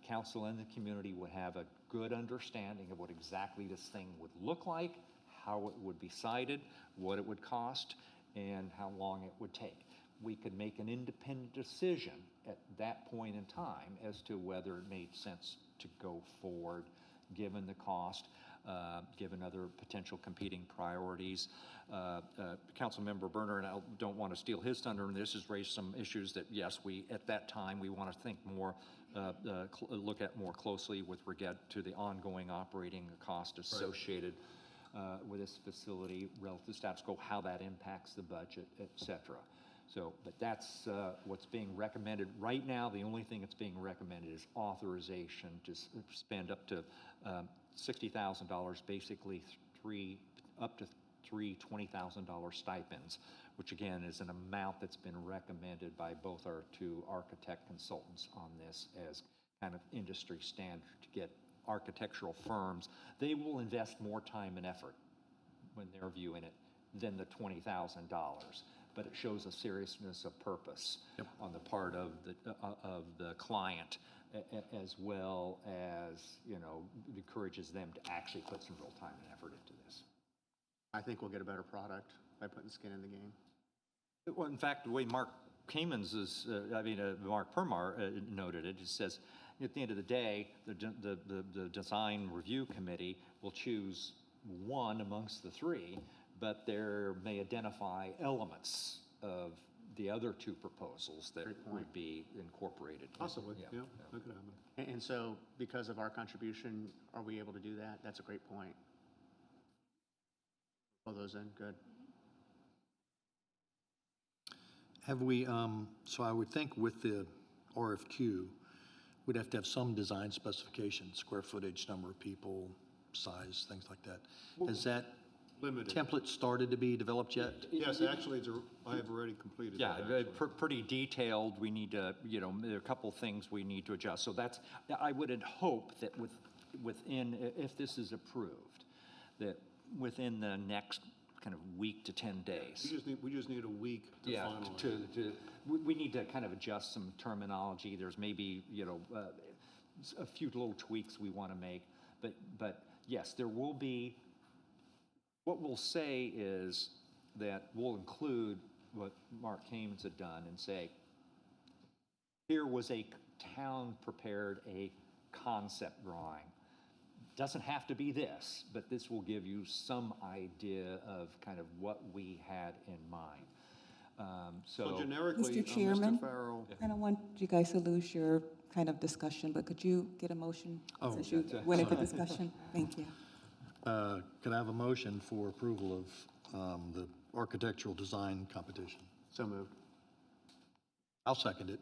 Council and the community would have a good understanding of what exactly this thing would look like, how it would be sited, what it would cost, and how long it would take. We could make an independent decision at that point in time as to whether it made sense to go forward, given the cost, given other potential competing priorities. Councilmember Berner, and I don't want to steal his thunder, and this has raised some issues that, yes, at that time, we want to think more, look at more closely with regard to the ongoing operating cost associated with this facility, relative status quo, how that impacts the budget, et cetera. So, but that's what's being recommended. Right now, the only thing that's being recommended is authorization to spend up to $60,000, basically up to 3 $20,000 stipends, which again is an amount that's been recommended by both our 2 architect consultants on this as kind of industry standard to get architectural firms. They will invest more time and effort when they're viewing it than the $20,000. But it shows a seriousness of purpose on the part of the client, as well as, you know, encourages them to actually put some real time and effort into this. I think we'll get a better product by putting skin in the game. Well, in fact, the way Mark Kamens is, Mark Permar noted it, it says, at the end of the day, the design review committee will choose one amongst the 3, but there may identify elements of the other 2 proposals that would be incorporated. Possibly, yeah. That could happen. And so, because of our contribution, are we able to do that? That's a great point. Pull those in, good. Have we, so I would think with the RFQ, we'd have to have some design specifications, square footage, number of people, size, things like that. Has that Limited. template started to be developed yet? Yes, actually, I have already completed Yeah, that. actually. pretty detailed. We need to, you know, there are a couple things we need to adjust. So that's, I would hope that within, if this is approved, that within the next kind of week to 10 days. We just need a week to finalize. We need to kind of adjust some terminology. There's maybe, you know, a few little tweaks we want to make, but yes, there will be, what we'll say is that we'll include what Mark Haynes had done and say, here was a town prepared a concept drawing. Doesn't have to be this, but this will give you some idea of kind of what we had in mind. So generically, Mr. Chairman, Mr. Farrell. I don't want you guys to lose your kind of discussion, but could you get a motion since you went into discussion? Thank you. Could I have a motion for approval of the architectural design competition? So moved. I'll second it.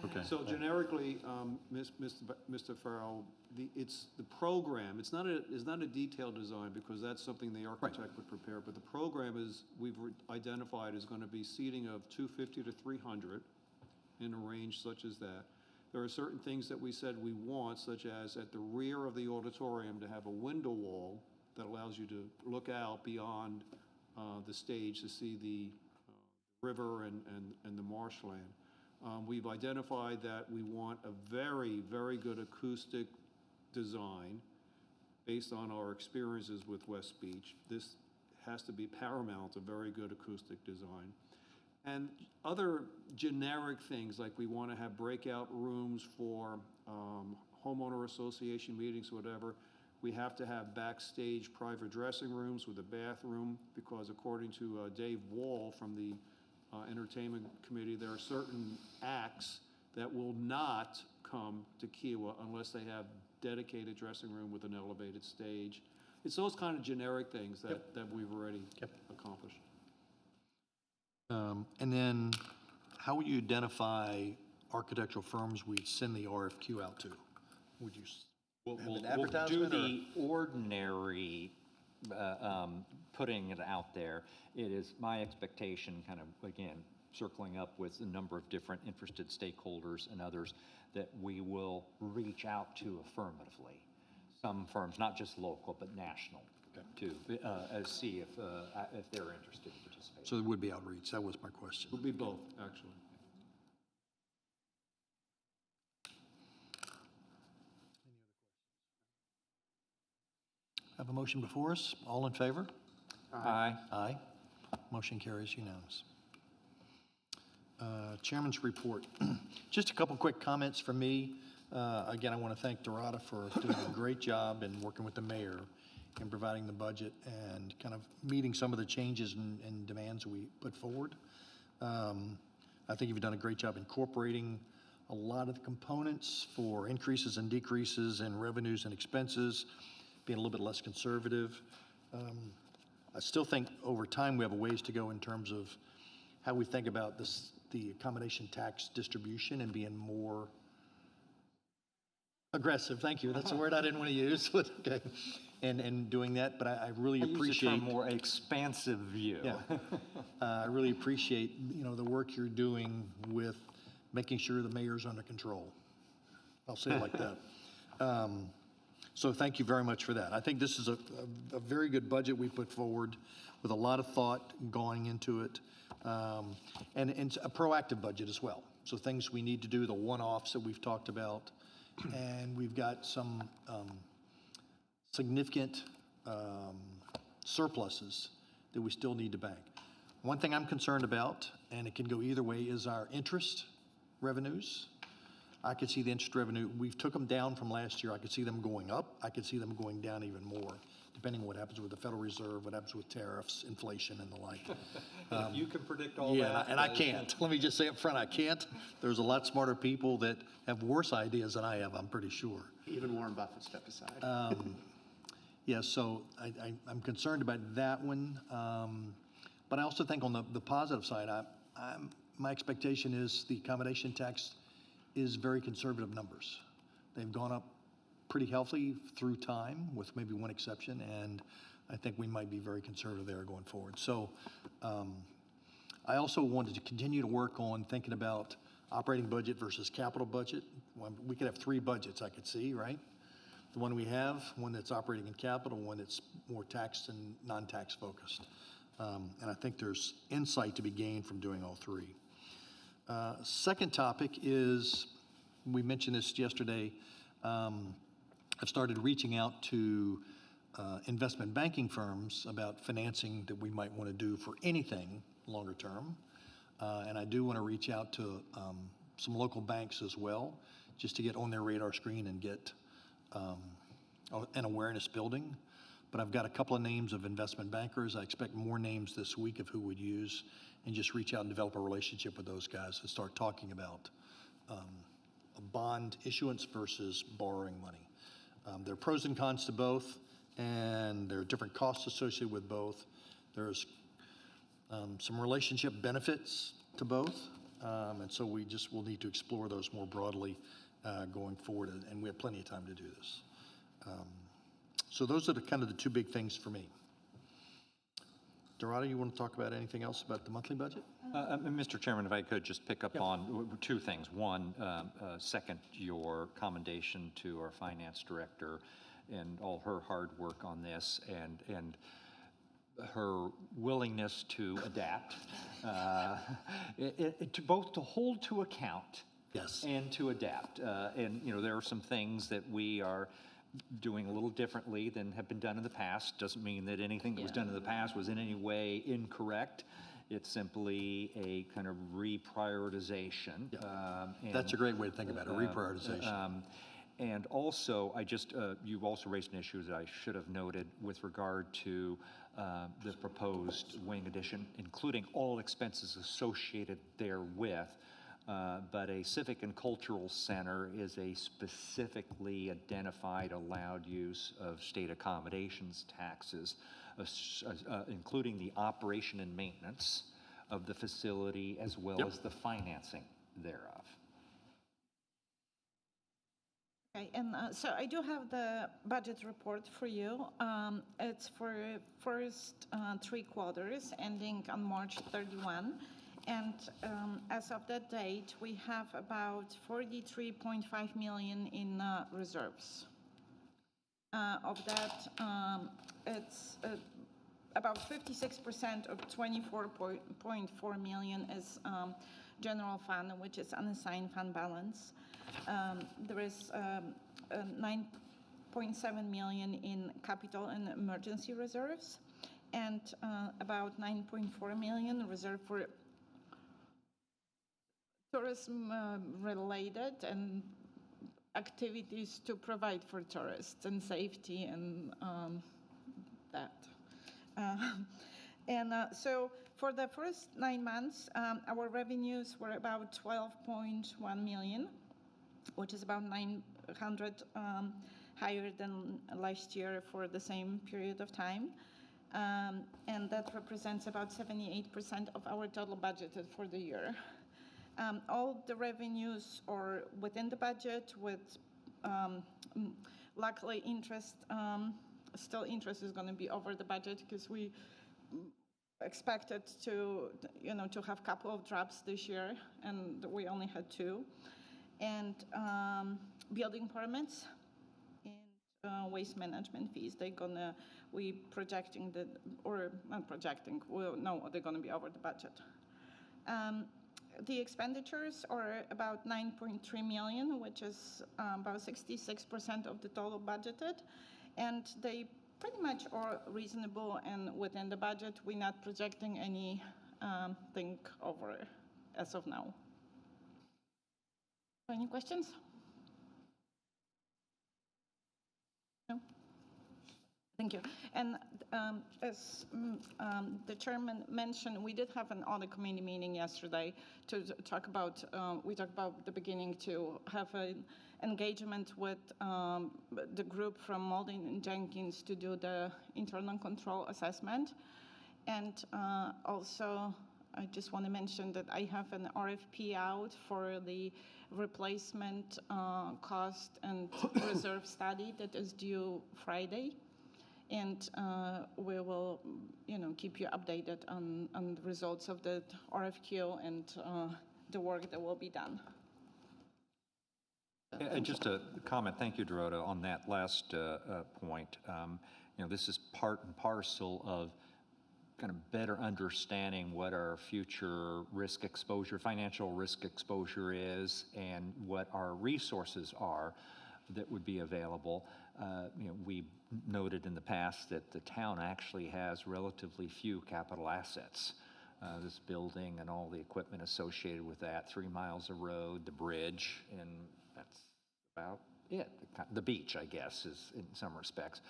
Okay. So generically, Mr. Farrell, it's the program, it's not a detailed design because that's something the architect would prepare, but the program is, we've identified is going to be seating of 250 to 300 in a range such as that. There are certain things that we said we want, such as at the rear of the auditorium to have a window wall that allows you to look out beyond the stage to see the river and the marshland. We've identified that we want a very, very good acoustic design based on our experiences with West Beach. This has to be paramount, a very good acoustic design. And other generic things, like we want to have breakout rooms for homeowner association meetings, whatever. We have to have backstage private dressing rooms with a bathroom because according to Dave Wall from the Entertainment Committee, there are certain acts that will not come to Kiawah unless they have dedicated dressing room with an elevated stage. It's those kind of generic things that we've already accomplished. And then how would you identify architectural firms we'd send the RFQ out to? Would you have an We'll do advertisement or? the ordinary putting it out there. It is my expectation, kind of, again, circling up with a number of different interested stakeholders and others, that we will reach out to affirmatively. Some firms, not just local, but national, to see if they're interested in participating. So there would be outreach. That was my question. It'll be both, actually. Have a motion before us. All in favor? Aye. Aye. Motion carries unanimous. Chairman's report. Just a couple quick comments from me. Again, I want to thank Dorada for doing a great job in working with the mayor in providing the budget and kind of meeting some of the changes and demands we put forward. I think you've done a great job incorporating a lot of the components for increases and decreases in revenues and expenses, being a little bit less conservative. I still think over time we have a ways to go in terms of how we think about this, the accommodation tax distribution, and being more aggressive. Thank you. That's a word I didn't want to use. But okay. And doing that, but I really appreciate a more expansive view. Yeah. I really appreciate, the work you're doing with making sure the mayor's under control. I'll say it like that. So thank you very much for that. I think this is a very good budget we put forward with a lot of thought going into it. And it's a proactive budget as well. So things we need to do, the one-offs that we've talked about, and we've got some significant surpluses that we still need to bank. One thing I'm concerned about, and it can go either way, is our interest revenues. I could see the interest revenue, we've took them down from last year. I could see them going up. I could see them going down even more, depending on what happens with the Federal Reserve, what happens with tariffs, inflation, and the like. If you can predict all Yeah, that. and I can't. Let me just say up front, I can't. There's a lot smarter people that have worse ideas than I have, I'm pretty sure. Even Warren Buffett stepped aside. Yeah, so I'm concerned about that one. But I also think on the positive side, my expectation is the accommodation tax is very conservative numbers. They've gone up pretty healthy through time, with maybe one exception, and I think we might be very conservative there going forward. So I also wanted to continue to work on thinking about operating budget versus capital budget. We could have three budgets I could see, right? The one we have, one that's operating in capital, one that's more tax and non-tax focused. And I think there's insight to be gained from doing all three. Second topic is, we mentioned this yesterday, I've started reaching out to investment banking firms about financing that we might want to do for anything longer term. And I do want to reach out to some local banks as well, just to get on their radar screen and get an awareness building. But I've got a couple of names of investment bankers. I expect more names this week of who would use, and just reach out and develop a relationship with those guys and start talking about a bond issuance versus borrowing money. There are pros and cons to both, and there are different costs associated with both. There's some relationship benefits to both, and so we just will need to explore those more broadly going forward, and we have plenty of time to do this. So those are kind of the two big things for me. Dorado, you want to talk about anything else about the monthly budget? Mr. Chairman, if I could just pick up on two things. One, second your commendation to our finance director and all her hard work on this, and her willingness to adapt, both to hold to account, Yes. and to adapt. And there are some things that we are doing a little differently than have been done in the past. Doesn't mean that anything that was done in the past was in any way incorrect. It's simply a kind of reprioritization. That's a great way to think about it, reprioritization. And also, you've also raised an issue that I should have noted with regard to the proposed wing addition, including all expenses associated therewith. But a civic and cultural center is a specifically identified allowed use of state accommodations taxes, including the operation and maintenance of the facility as well as the financing thereof. Okay, and so I do have the budget report for you. It's for first 3 quarters ending on March 31. And as of that date, we have about 43.5 million in reserves. Of that, it's about 56% of 24.4 million is general fund, which is unassigned fund balance. There is 9.7 million in capital and emergency reserves, and about 9.4 million reserved for tourism related and activities to provide for tourists and safety and that. So for the first 9 months, our revenues were about 12.1 million, which is about 900 higher than last year for the same period of time. And that represents about 78% of our total budgeted for the year. All the revenues are within the budget with, luckily, interest is going to be over the budget because we expected to have a couple of drops this year, and we only had 2. And building permits and waste management fees, we projecting that, or not projecting, we'll know they're going to be over the budget. The expenditures are about 9.3 million, which is about 66% of the total budgeted, and they pretty much are reasonable and within the budget. We're not projecting anything over as of now. Any questions? No? Thank you. And as the chairman mentioned, we did have an audit committee meeting yesterday to talk about, we talked about the beginning to have an engagement with the group from Mauldin and Jenkins to do the internal control assessment. And also, I just want to mention that I have an RFP out for the replacement cost and reserve study that is due Friday. And we will, keep you updated on the results of the RFQ and the work that will be done. And just a comment, thank you, Dorota, on that last point. This is part and parcel of kind of better understanding what our future risk exposure, financial risk exposure is, and what our resources are that would be available. we noted in the past that the town actually has relatively few capital assets. This building and all the equipment associated with that, 3 miles of road, the bridge, and that's about it. The beach, I guess, is in some respects.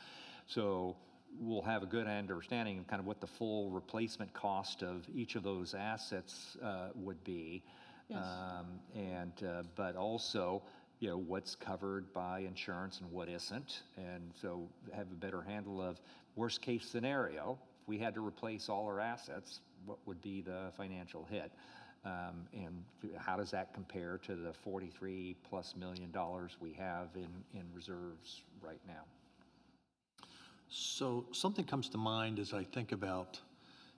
So we'll have a good understanding of kind of what the full replacement cost of each of those assets would be. Yes. But also, what's covered by insurance and what isn't. And so have a better handle of worst case scenario. If we had to replace all our assets, what would be the financial hit? And how does that compare to the $43+ million we have in reserves right now? So something comes to mind as I think about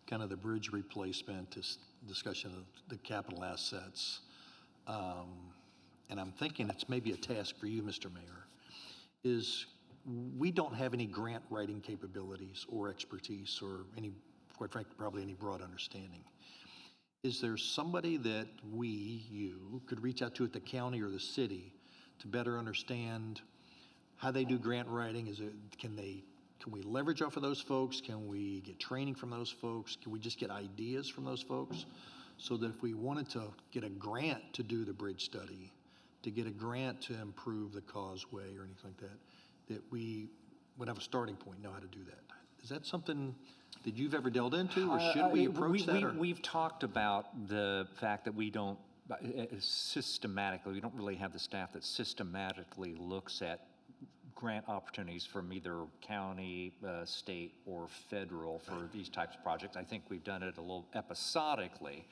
kind of the bridge replacement, this discussion of the capital assets. And I'm thinking it's maybe a task for you, Mr. Mayor, is we don't have any grant writing capabilities or expertise or any, quite frankly, probably any broad understanding. Is there somebody that you could reach out to at the county or the city to better understand how they do grant writing? Can we leverage off of those folks? Can we get training from those folks? Can we just get ideas from those folks? So that if we wanted to get a grant to do the bridge study, to get a grant to improve the causeway or anything like that, that we would have a starting point, know how to do that. Is that something that you've ever delved into, or should we approach that? We've talked about the fact that we don't we don't really have the staff that systematically looks at grant opportunities from either county, state, or federal for these types of projects. I think we've done it a little episodically,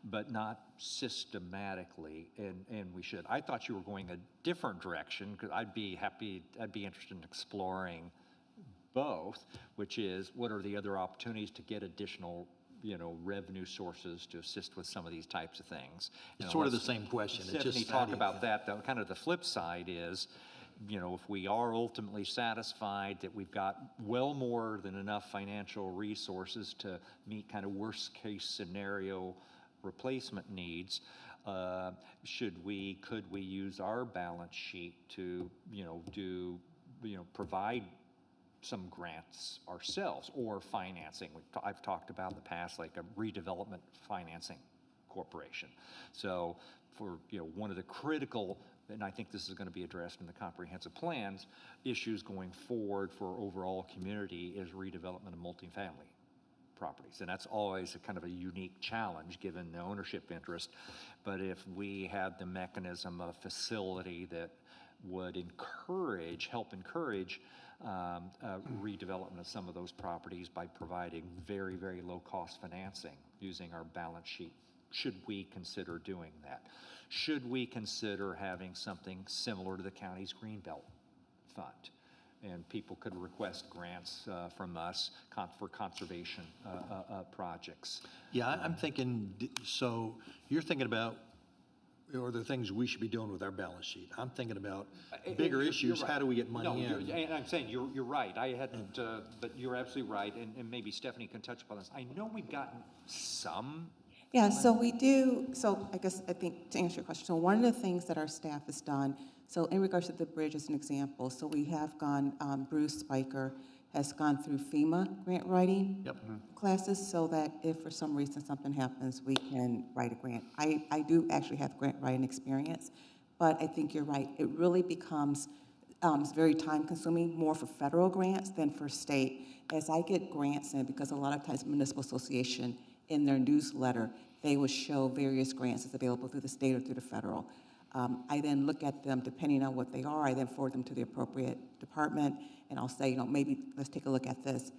but not systematically, and we should. I thought you were going a different direction, because I'd be interested in exploring both, which is what are the other opportunities to get additional revenue sources to assist with some of these types of things. It's sort of the same question. It's Stephanie just talked about that, though. Kind of the flip side is, if we are ultimately satisfied that we've got well more than enough financial resources to meet kind of worst case scenario replacement needs, could we use our balance sheet to, provide some grants ourselves or financing? I've talked about in the past, like a redevelopment financing corporation. So for, one of the critical, and I think this is going to be addressed in the comprehensive plans, issues going forward for overall community is redevelopment of multifamily properties. And that's always a kind of a unique challenge given the ownership interest. But if we had the mechanism of facility that would help encourage redevelopment of some of those properties by providing very, very low-cost financing using our balance sheet, should we consider doing that? Should we consider having something similar to the county's Greenbelt Fund? And people could request grants from us for conservation projects. Yeah, I'm thinking, so you're thinking about, are there things we should be doing with our balance sheet? I'm thinking about bigger You're issues, right. how do we get money No, in? and I'm saying, you're right, I hadn't, but you're absolutely right, and maybe Stephanie can touch upon this. I know we've gotten some. Yeah, so we do, I think to answer your question, so one of the things that our staff has done, so in regards to the bridge as an example, so we have gone, Bruce Spiker has gone through FEMA grant writing classes, so that if for some reason something happens, we can write a grant. I do actually have grant writing experience, but I think you're right. It really becomes it's very time consuming, more for federal grants than for state. As I get grants in, because a lot of times municipal association in their newsletter, they will show various grants that's available through the state or through the federal. I then look at them, depending on what they are, I then forward them to the appropriate department, and I'll say, maybe let's take a look at this.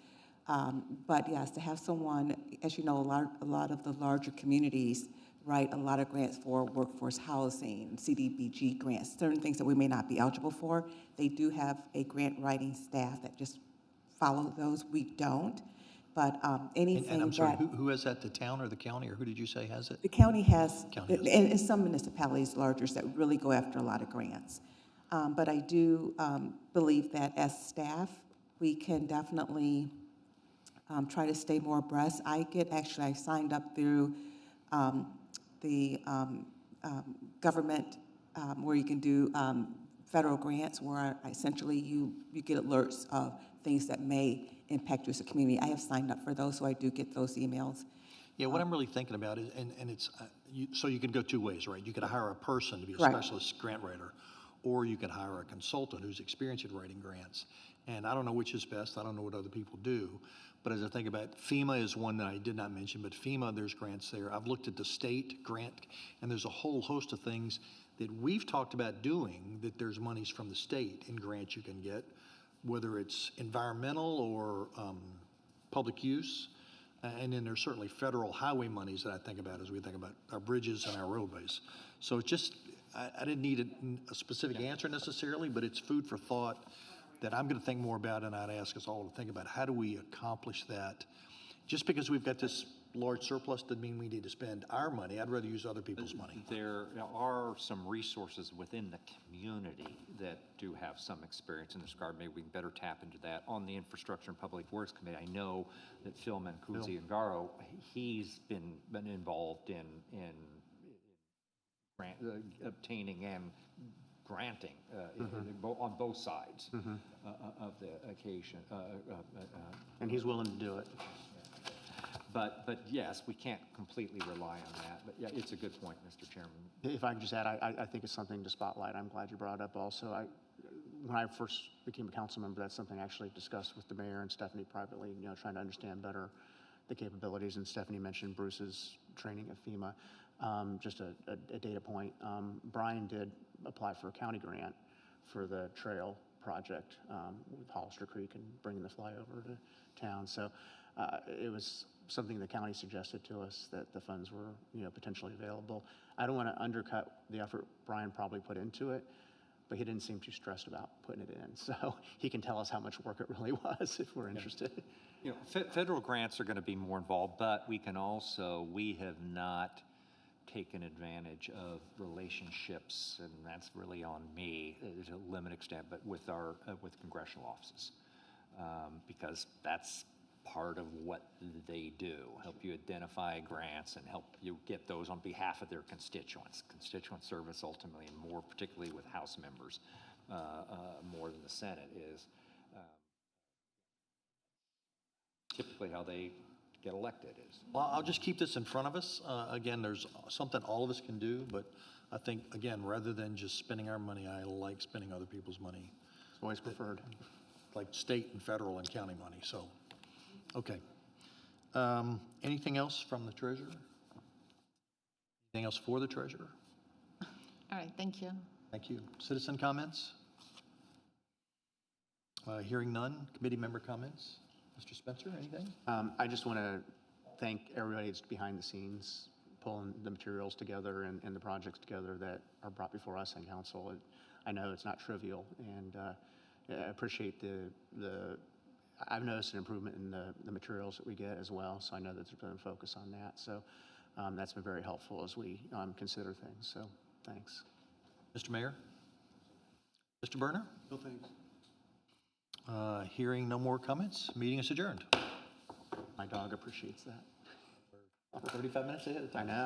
But yes, to have someone, as you know, a lot of the larger communities write a lot of grants for workforce housing, CDBG grants, certain things that we may not be eligible for. They do have a grant writing staff that just follow those. We don't. But anything And I'm sorry, that who has that, the town or the county, or who did you say has it? the county has, County has. and some municipalities larger that really go after a lot of grants. But I do believe that as staff, we can definitely try to stay more abreast. I signed up through the government where you can do federal grants where essentially you get alerts of things that may impact you as a community. I have signed up for those, so I do get those emails. Yeah, what I'm really thinking about is, and it's, so you can go two ways, right? You could hire a person to be a Correct. specialist grant writer, or you could hire a consultant who's experienced in writing grants. And I don't know which is best, I don't know what other people do, but as I think about, FEMA is one that I did not mention, but FEMA, there's grants there. I've looked at the state grant, and there's a whole host of things that we've talked about doing, that there's monies from the state in grants you can get, whether it's environmental or public use. And then there's certainly federal highway monies that I think about as we think about our bridges and our roadways. So it's just, I didn't need a specific answer necessarily, but it's food for thought that I'm going to think more about, and I'd ask us all to think about how do we accomplish that. Just because we've got this large surplus doesn't mean we need to spend our money. I'd rather use other people's money. There are some resources within the community that do have some experience in this regard. Maybe we can better tap into that. On the Infrastructure and Public Works Committee, I know that Phil Mancusi-Ungaro, he's been involved in grant, obtaining and granting on both sides of the occasion. And he's willing to do it. But yes, we can't completely rely on that. But yeah, it's a good point, Mr. Chairman. If I can just add, I think it's something to spotlight. I'm glad you brought it up also. When I first became a council member, that's something I actually discussed with the mayor and Stephanie privately, trying to understand better the capabilities. And Stephanie mentioned Bruce's training at FEMA. Just a data point, Brian did apply for a county grant for the trail project with Hollister Creek and bringing the flyover to town. So it was something the county suggested to us that the funds were, potentially available. I don't want to undercut the effort Brian probably put into it, but he didn't seem too stressed about putting it in. So he can tell us how much work it really was if we're interested. Federal grants are going to be more involved, but we have not taken advantage of relationships, and that's really on me to a limited extent, but with congressional offices, because that's part of what they do, help you identify grants and help you get those on behalf of their constituents. Constituent service ultimately, and more particularly with House members, more than the Senate, is typically how they get elected is. Well, I'll just keep this in front of us. Again, there's something all of us can do, but I think, again, rather than just spending our money, I like spending other people's money. It's always preferred. Like state and federal and county money, so, okay. Anything else from the treasurer? Anything else for the treasurer? All right, thank you. Thank you. Citizen comments? Hearing none. Committee member comments? Mr. Spencer, anything? I just want to thank everybody that's behind the scenes, pulling the materials together and the projects together that are brought before us in council. I know it's not trivial, and I appreciate I've noticed an improvement in the materials that we get as well, so I know that there's been a focus on that. So that's been very helpful as we consider things, so thanks. Mr. Mayor? Mr. Berner? No, thanks. Hearing no more comments, meeting is adjourned. My dog appreciates that. 35 minutes ahead of time. I know.